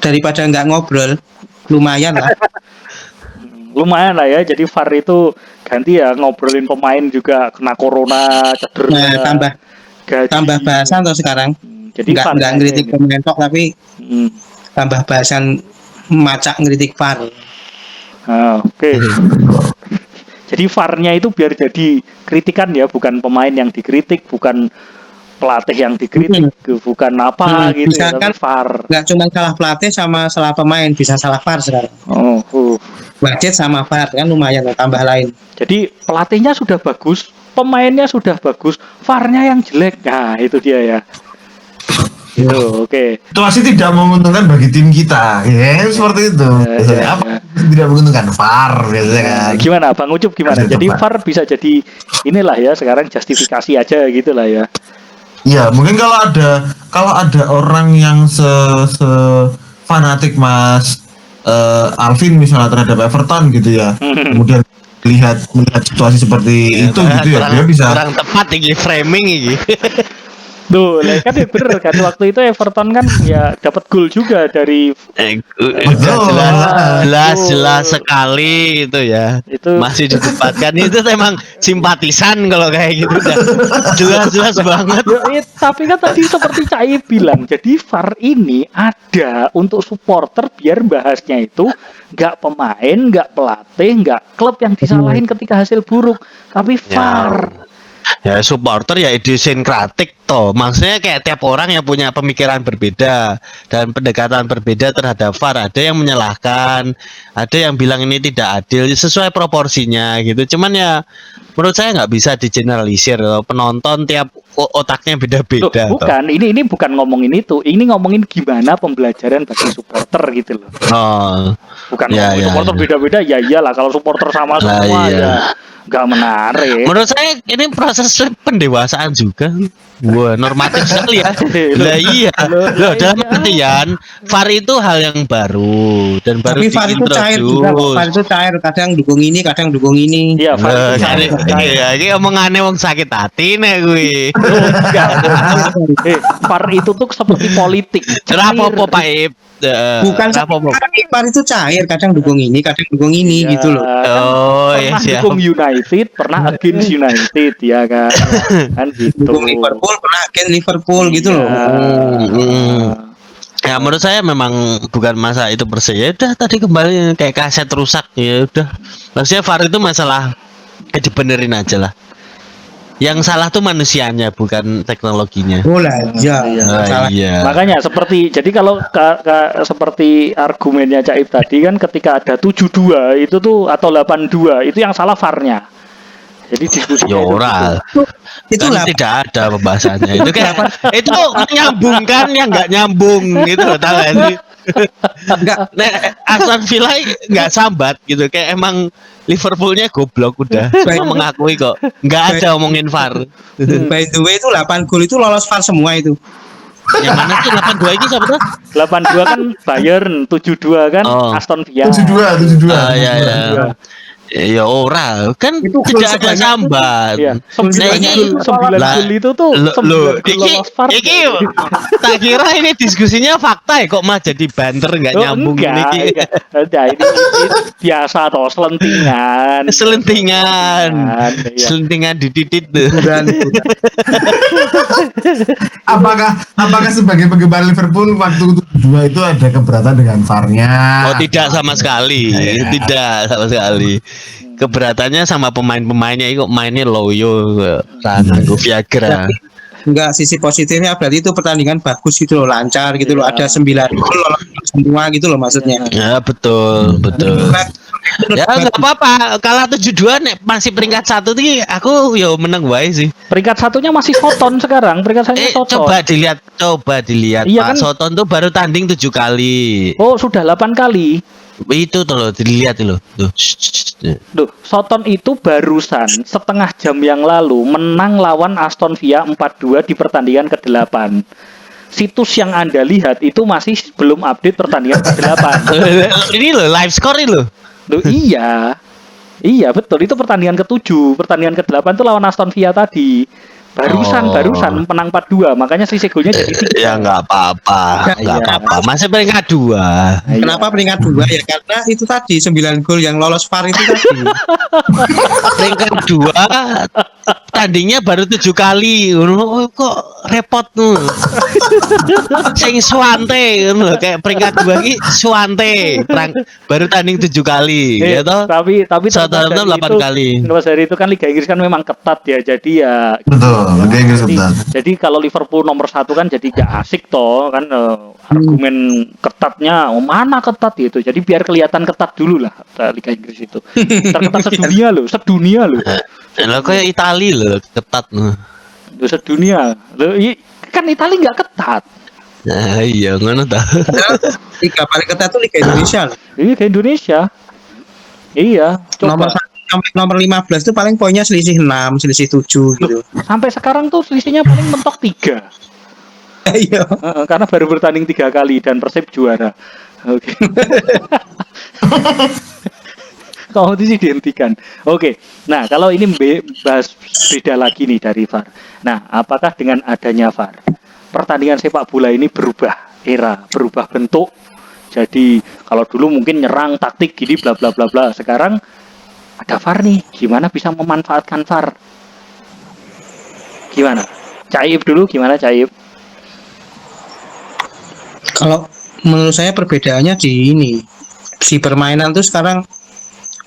daripada nggak ngobrol, lumayan lah. Lumayan lah ya, jadi VAR itu ganti ya, ngobrolin pemain juga kena corona, cedera. Nah, tambah bahasan atau sekarang. Jadi nggak ngeritik pemain tok, tapi tambah bahasan macak ngeritik VAR. Oke. Jadi VAR-nya itu biar jadi kritikan ya, bukan pemain yang dikritik, bukan pelatih yang dikritik, bukan apa gitu bisa ya, kan VAR. Nggak cuma salah pelatih sama salah pemain, bisa salah VAR sekarang. Wasit sama VAR kan lumayan, tambah lain. Jadi pelatihnya sudah bagus, pemainnya sudah bagus, VAR-nya yang jelek. Nah itu dia ya. Oke. Situasi tidak menguntungkan bagi tim kita, ya seperti itu. Ya. Apa tidak menguntungkan VAR biasanya kan. Gimana Bang Ucup gimana? Masih Jadi tepat. VAR bisa jadi inilah ya sekarang justifikasi aja gitu lah ya. Ya mungkin kalau ada orang yang se fanatik Mas Alvin misalnya terhadap Everton gitu ya, kemudian melihat situasi seperti itu gitu ya, dia bisa. kurang tepat ini framing ini. Tuh, lah kan ya bener kan waktu itu Everton kan ya dapat gol juga dari Jelas sekali itu ya. Itu- masih ditempatkan itu emang simpatisan kalau kayak gitu udah jelas banget. Tapi kan tadi seperti Cai bilang, jadi VAR ini ada untuk supporter biar bahasnya itu nggak pemain, nggak pelatih, nggak klub yang disalahin ketika hasil buruk, tapi VAR. Ya supporter ya idiosinkratik toh. Maksudnya kayak tiap orang yang punya pemikiran berbeda dan pendekatan berbeda terhadap VAR. Ada yang menyalahkan, ada yang bilang ini tidak adil sesuai proporsinya gitu. Cuman ya menurut saya nggak bisa digeneralisir. Penonton tiap otaknya Loh, beda-beda. bukan, ini bukan ngomongin itu, ini ngomongin gimana pembelajaran bagi supporter gitu loh. Oh, Bukan Ya, ngomongin ya, supporter ya. beda-beda, ya iyalah kalau supporter sama Lah, semua iya. ya nggak menarik. menurut saya ini proses pendewasaan juga. Wah, normatif sekali ya. Lah iya. Loh, dalam artian VAR itu hal yang baru dan baru Tapi VAR itu cair juga kok. VAR itu cair, kadang dukung ini, kadang dukung ini. Iya, VAR itu cair. Iya, ini omongane wong sakit hati nih gue. Enggak. VAR itu tuh seperti politik. Kenapa Cair. apa Pak Ip? Bukan Kenapa, Pak? VAR itu cair, kadang dukung ini, kadang dukung ini Ya, gitu loh. Oh, pernah ya siap. dukung United, pernah against United ya kan. Kan gitu. Dukung Liverpool, pernah against Liverpool gitu loh. Ya menurut saya memang bukan masa itu perse. Ya udah tadi kembali kayak kaset rusak ya udah. Maksudnya VAR itu masalah dibenerin aja lah. Yang salah tuh manusianya bukan teknologinya. Oh lah, iya. Salah. Iya. Makanya jadi kalau seperti argumennya Caib tadi kan ketika ada 7-2 itu tuh atau 8-2 itu yang salah VAR-nya. Jadi diskusinya Ya itu ora. Itu Kan lah. tidak ada pembahasannya. Itu kayak itu menyambungkan yang nggak nyambung gitu loh, tahu nggak sih? Enggak, Nah, Aston Villa nggak sambat gitu, kayak emang Liverpoolnya goblok udah. Cuma mengakui kok. Nggak ada omongin VAR. by the way itu 8 gol itu lolos VAR semua itu. Yang mana sih 82 ini siapa tuh? 82 kan Bayern, 72 kan Oh. Aston Villa. 72. Ya. Ya ora, kan Itu gol tidak ada sebanyak sambat. Iya, Nah, ini 9 lah, gol itu tuh 9 Loh, gol lolos VAR. iki tak kira ini diskusinya fakta ya, kok mah jadi banter nggak Oh, nyambung enggak, ini. enggak. Nah, ini biasa toh selentingan. Selentingan, Iya. selentingan di titit tuh. Apakah sebagai penggemar Liverpool waktu 2 itu ada keberatan dengan VAR-nya? Oh tidak sama sekali, tidak sama sekali. Keberatannya sama pemain-pemainnya itu mainnya loyo, nganggo Viagra. Enggak, sisi positifnya berarti itu pertandingan bagus gitu loh, lancar gitu loh. Ada 9 gol lolos semua gitu loh maksudnya. Ya betul. Ya nggak apa-apa, kalah 7-2 nek masih peringkat 1 nih aku yo menang wae sih. Peringkat satunya masih Soton sekarang, peringkat satunya Soton. Coba dilihat Iya Pak kan? Soton tuh baru tanding 7 kali. Oh, sudah 8 kali. Itu tuh loh, dilihat loh. Tuh. Duh, Soton itu barusan setengah jam yang lalu menang lawan Aston Villa 4-2 di pertandingan ke-8. Situs yang Anda lihat itu masih belum update pertandingan ke-8. Ini loh live score ini loh. Loh, iya. Iya, betul. Itu pertandingan ke-7. Pertandingan ke-8 itu lawan Aston Villa tadi. Barusan menang 4-2. Makanya selisih golnya jadi 3. Ya nggak apa-apa, nggak Iya. apa-apa. Masih peringkat 2. Kenapa peringkat 2 ya? Karena itu tadi 9 gol yang lolos VAR itu tadi. Peringkat 2 tandingnya baru 7 kali. Oh, kok repot tuh. Sing Swante ngono lho, kayak peringkat 2 iki Swante baru tanding 7 kali ya toh. Tapi Southampton 8 kali. Terus dari itu kan Liga Inggris kan memang ketat ya. Jadi ya Betul, Liga Inggris ketat. jadi kalau Liverpool nomor 1 kan jadi gak asik toh kan argumen ketatnya mana ketat gitu. Jadi biar kelihatan ketat dulu lah Liga Inggris itu. Terketat sedunia loh. Lah kayak Itali loh ketat. Sedunia. Loh, kan Italia nggak ketat. Nah, iya ngono ta. Liga paling ketat tuh Liga Indonesia loh. Iya ke Indonesia. Iya, Nomor coba 1 sampai nomor 15 tuh paling poinnya selisih 6, selisih 7 gitu. sampai sekarang tuh selisihnya paling mentok 3. Iya. Karena baru bertanding 3 kali dan Persib juara. Oke. Kompetisi dihentikan. Oke. Nah, kalau ini bahas beda lagi nih dari VAR. Nah, apakah dengan adanya VAR pertandingan sepak bola ini berubah era, berubah bentuk? Jadi kalau dulu mungkin nyerang taktik gini bla bla bla bla. Sekarang ada VAR nih. Gimana bisa memanfaatkan VAR? Gimana? Caib dulu gimana Caib? Kalau menurut saya perbedaannya di ini, si permainan tuh sekarang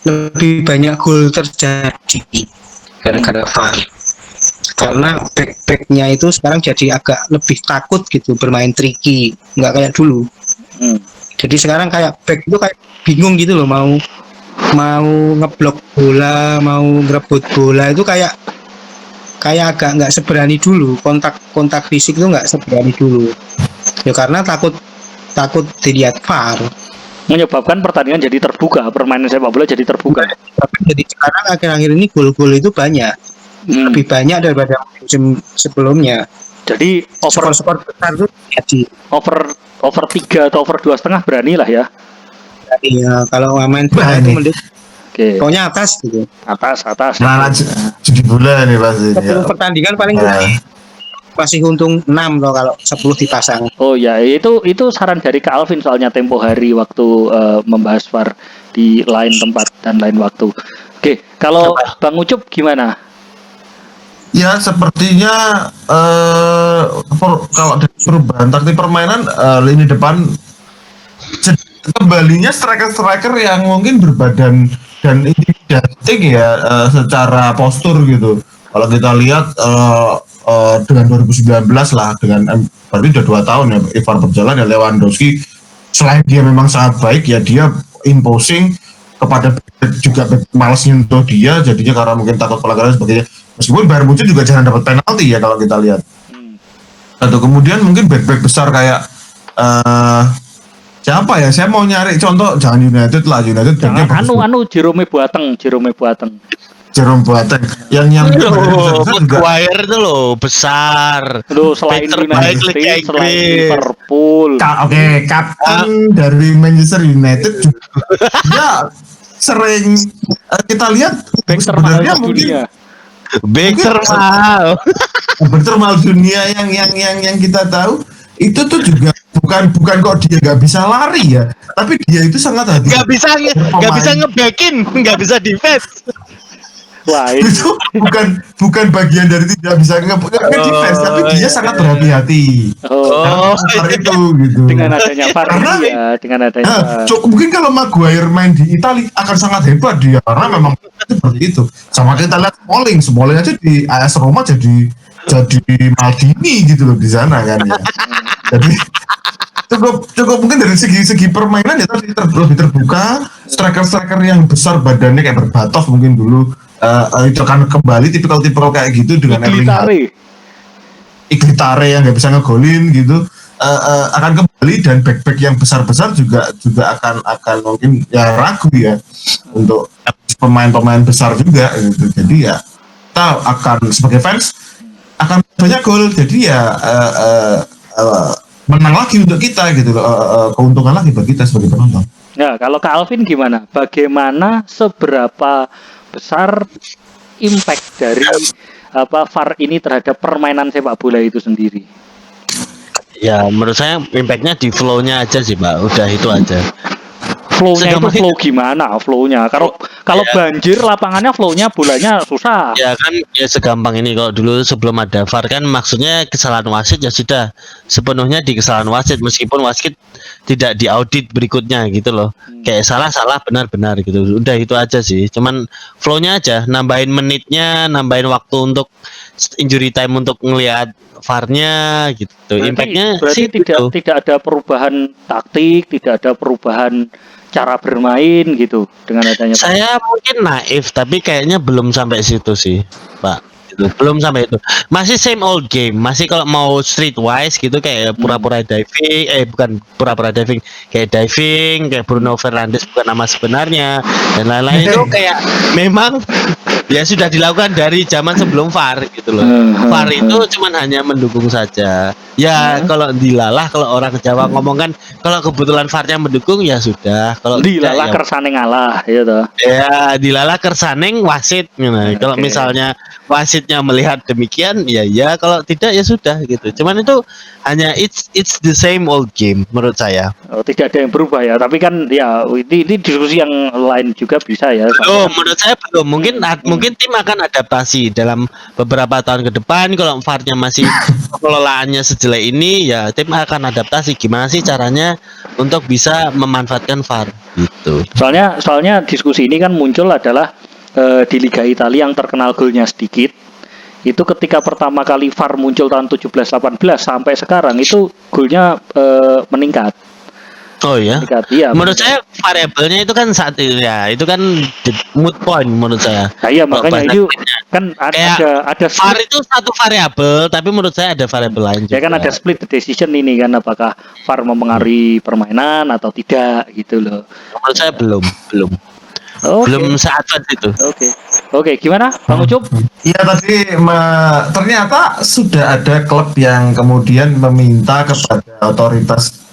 lebih banyak gol terjadi gara-gara VAR. Karena back-backnya itu sekarang jadi agak lebih takut gitu bermain tricky, nggak kayak dulu. Jadi sekarang kayak back itu kayak bingung gitu loh, mau ngeblok bola, mau ngerebut bola itu kayak agak nggak seberani dulu, kontak fisik itu nggak seberani dulu. Ya karena takut dilihat VAR. Menyebabkan pertandingan jadi terbuka, permainan sepak bola jadi terbuka. Jadi sekarang akhir-akhir ini gol-gol itu banyak, lebih banyak daripada musim sebelumnya. Jadi Skor-skor besar itu jadi. over 3 atau over 2,5 berani lah ya. Iya, kalau main bola Berani. itu mending Oke. pokoknya atas gitu. Atas. Nah, jadi bulan nih pasti. Sebelum pertandingan paling masih untung 6 loh kalau 10 dipasang. Oh ya, itu saran dari Kak Alvin soalnya tempo hari waktu membahas VAR di lain tempat dan lain waktu. Oke, kalau Bang Ucup gimana? Ya sepertinya kalau dari perubahan taktik permainan lini depan kembalinya striker-striker yang mungkin berbadan dan intimidating ya secara postur gitu. Kalau kita lihat dengan 2019 lah dengan berarti udah 2 tahun ya VAR berjalan ya, Lewandowski selain dia memang sangat baik ya dia imposing kepada juga malas nyentuh dia, jadinya karena mungkin takut pelanggaran dan sebagainya. Meskipun Bayern Munchen juga jarang dapat penalti ya kalau kita lihat. Atau kemudian mungkin back besar kayak siapa ya? Saya mau nyari contoh, jangan United lah, United Jangan Jerome Boateng. Jerome Boateng yang Loh, besar juga. Maguire itu loh besar. Loh, selain Back terbaik United, Liga selain Inggris. Liverpool. Kapten dari Manchester United juga dia sering kita lihat Back termahal sebenarnya di mungkin dunia. Back termahal. bertermal dunia yang kita tahu itu tuh juga bukan kok dia nggak bisa lari ya, tapi dia itu sangat hati. Nggak bisa ngebackin, nggak bisa defense. Wah, Itu bukan bagian dari tidak bisa defense, tapi dia sangat berhati-hati. Oh, VAR itu gitu. dengan adanya VAR Karena ya, dengan adanya VAR. mungkin kalau Maguire main di Italia akan sangat hebat dia karena memang seperti itu. Sama kita lihat Smalling aja di AS Roma jadi Maldini gitu loh di sana kan ya. Jadi cukup mungkin dari segi permainan ya tadi lebih terbuka, striker yang besar badannya kayak Berbatov mungkin dulu itu akan kembali tipikal kayak gitu dengan Erling Haaland. Iglitare yang nggak bisa ngegolin gitu akan kembali, dan back yang besar juga akan mungkin ya ragu ya untuk pemain besar juga gitu. Jadi ya kita akan sebagai fans akan banyak gol, jadi ya menang lagi untuk kita gitu, keuntungan lagi bagi kita sebagai penonton. Ya, kalau Kak Alvin gimana? Bagaimana seberapa besar impact dari VAR ini terhadap permainan sepak bola itu sendiri? Ya menurut saya impactnya di flow-nya aja sih Pak, udah itu aja. Flow-nya itu flow gimana? Flow-nya kalau banjir lapangannya flow-nya bolanya susah. Ya kan ya segampang ini, kalau dulu sebelum ada VAR kan maksudnya kesalahan wasit ya sudah sepenuhnya di kesalahan wasit, meskipun wasit tidak diaudit berikutnya gitu loh. Kayak salah benar gitu. Udah itu aja sih. Cuman flow-nya aja, nambahin menitnya, nambahin waktu untuk injury time untuk ngelihat VAR-nya gitu. Impactnya berarti sih gitu. tidak ada perubahan taktik, tidak ada perubahan cara bermain gitu dengan adanya VAR. Saya mungkin naif tapi kayaknya belum sampai situ sih Pak. belum sampai itu. Masih same old game. Masih kalau mau streetwise gitu kayak pura-pura diving, bukan pura-pura diving, kayak diving, kayak Bruno Fernandes bukan nama sebenarnya dan lain-lain itu kayak memang ya sudah dilakukan dari zaman sebelum VAR gitu loh. VAR itu cuman hanya mendukung saja. Ya kalau dilalah, kalau orang Jawa ngomong kan kalau kebetulan VAR-nya mendukung ya sudah. Kalau Dilalah tidak, kersane ngalah ya toh. ya dilalah kersaning wasit gitu. Kalau misalnya wasitnya melihat demikian ya kalau tidak ya sudah gitu. Cuman itu hanya it's the same old game menurut saya. Oh, tidak ada yang berubah ya, tapi kan ya ini diskusi yang lain juga bisa ya. Oh, menurut saya belum. Mungkin tim akan adaptasi dalam beberapa tahun ke depan. Kalau VAR-nya masih pengelolaannya sejelek ini, ya tim akan adaptasi. Gimana sih caranya untuk bisa memanfaatkan VAR gitu. Soalnya diskusi ini kan muncul adalah di Liga Italia yang terkenal golnya sedikit. Itu ketika pertama kali VAR muncul tahun 17-18 sampai sekarang itu golnya meningkat. Oh ya. Iya, Menurut saya variabelnya itu kan saat itu ya, itu kan mood point menurut saya. Nah, iya Kalau makanya bahasa itu Inggrisnya. kan Kayak ada VAR split, itu satu variabel, tapi menurut saya ada variabel lain juga. ya kan ada split decision ini kan, apakah VAR mempengaruhi permainan atau tidak gitu loh. Menurut saya belum. Oke. Belum saat itu. Oke, gimana Bang Ucup? Iya tadi ternyata sudah ada klub yang kemudian meminta kepada otoritas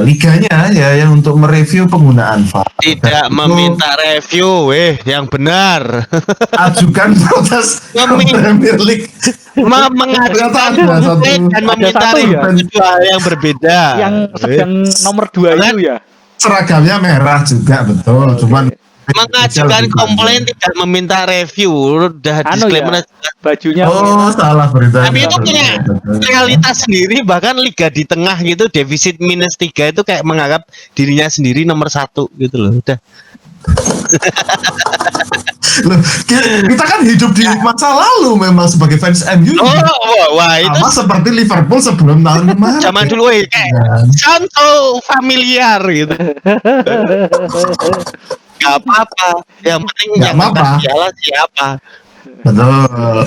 liganya ya yang untuk mereview penggunaan VAR. Tidak Dan itu meminta review, yang benar. ajukan protes ke Premier League. Mengajukan Ternyata ada satu. dan meminta satu ya? review itu hal yang berbeda. Yang sedang nomor 2 itu ya. Seragamnya merah juga betul, cuman Mengajukan komplain tidak meminta review, udah disclaimer. Bajunya salah berita. Tapi itu punya realitas sendiri, bahkan liga di tengah gitu defisit -3 itu kayak menganggap dirinya sendiri nomor 1 gitu loh. Udah. Loh, kita kan hidup di masa lalu memang sebagai fans MU. Wah itu Sama seperti Liverpool sebelum tahun kemarin. zaman dulu kayak sound so familiar gitu. Gak apa-apa, yang penting Gak yang apa-apa. atas piala siapa. Betul.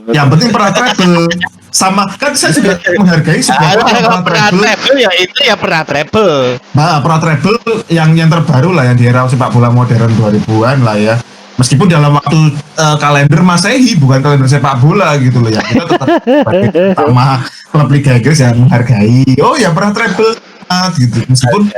Yang penting pernah treble. Sama kan saya juga menghargai sebuah klub yang Kalau pernah treble ya itu ya pernah treble. Nah, pernah treble yang terbaru lah yang di era sepak bola modern 2000-an lah ya. Meskipun dalam waktu kalender Masehi bukan kalender sepak bola gitu loh ya. Kita tetap sebagai sama klub Liga Inggris yang menghargai. Oh ya pernah treble gitu. Meskipun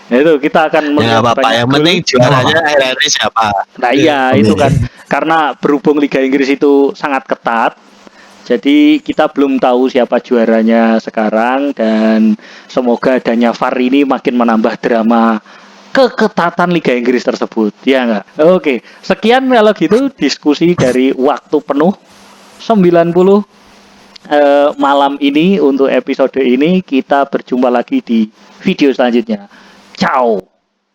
itu kita akan ya apa-apa, yang penting juaranya akhir-akhir siapa. Nah iya itu kan karena berhubung Liga Inggris itu sangat ketat, jadi kita belum tahu siapa juaranya sekarang dan semoga adanya VAR ini makin menambah drama keketatan Liga Inggris tersebut, ya enggak? Oke, sekian kalau gitu diskusi dari waktu penuh 90 malam ini untuk episode ini. Kita berjumpa lagi di video selanjutnya. Ciao.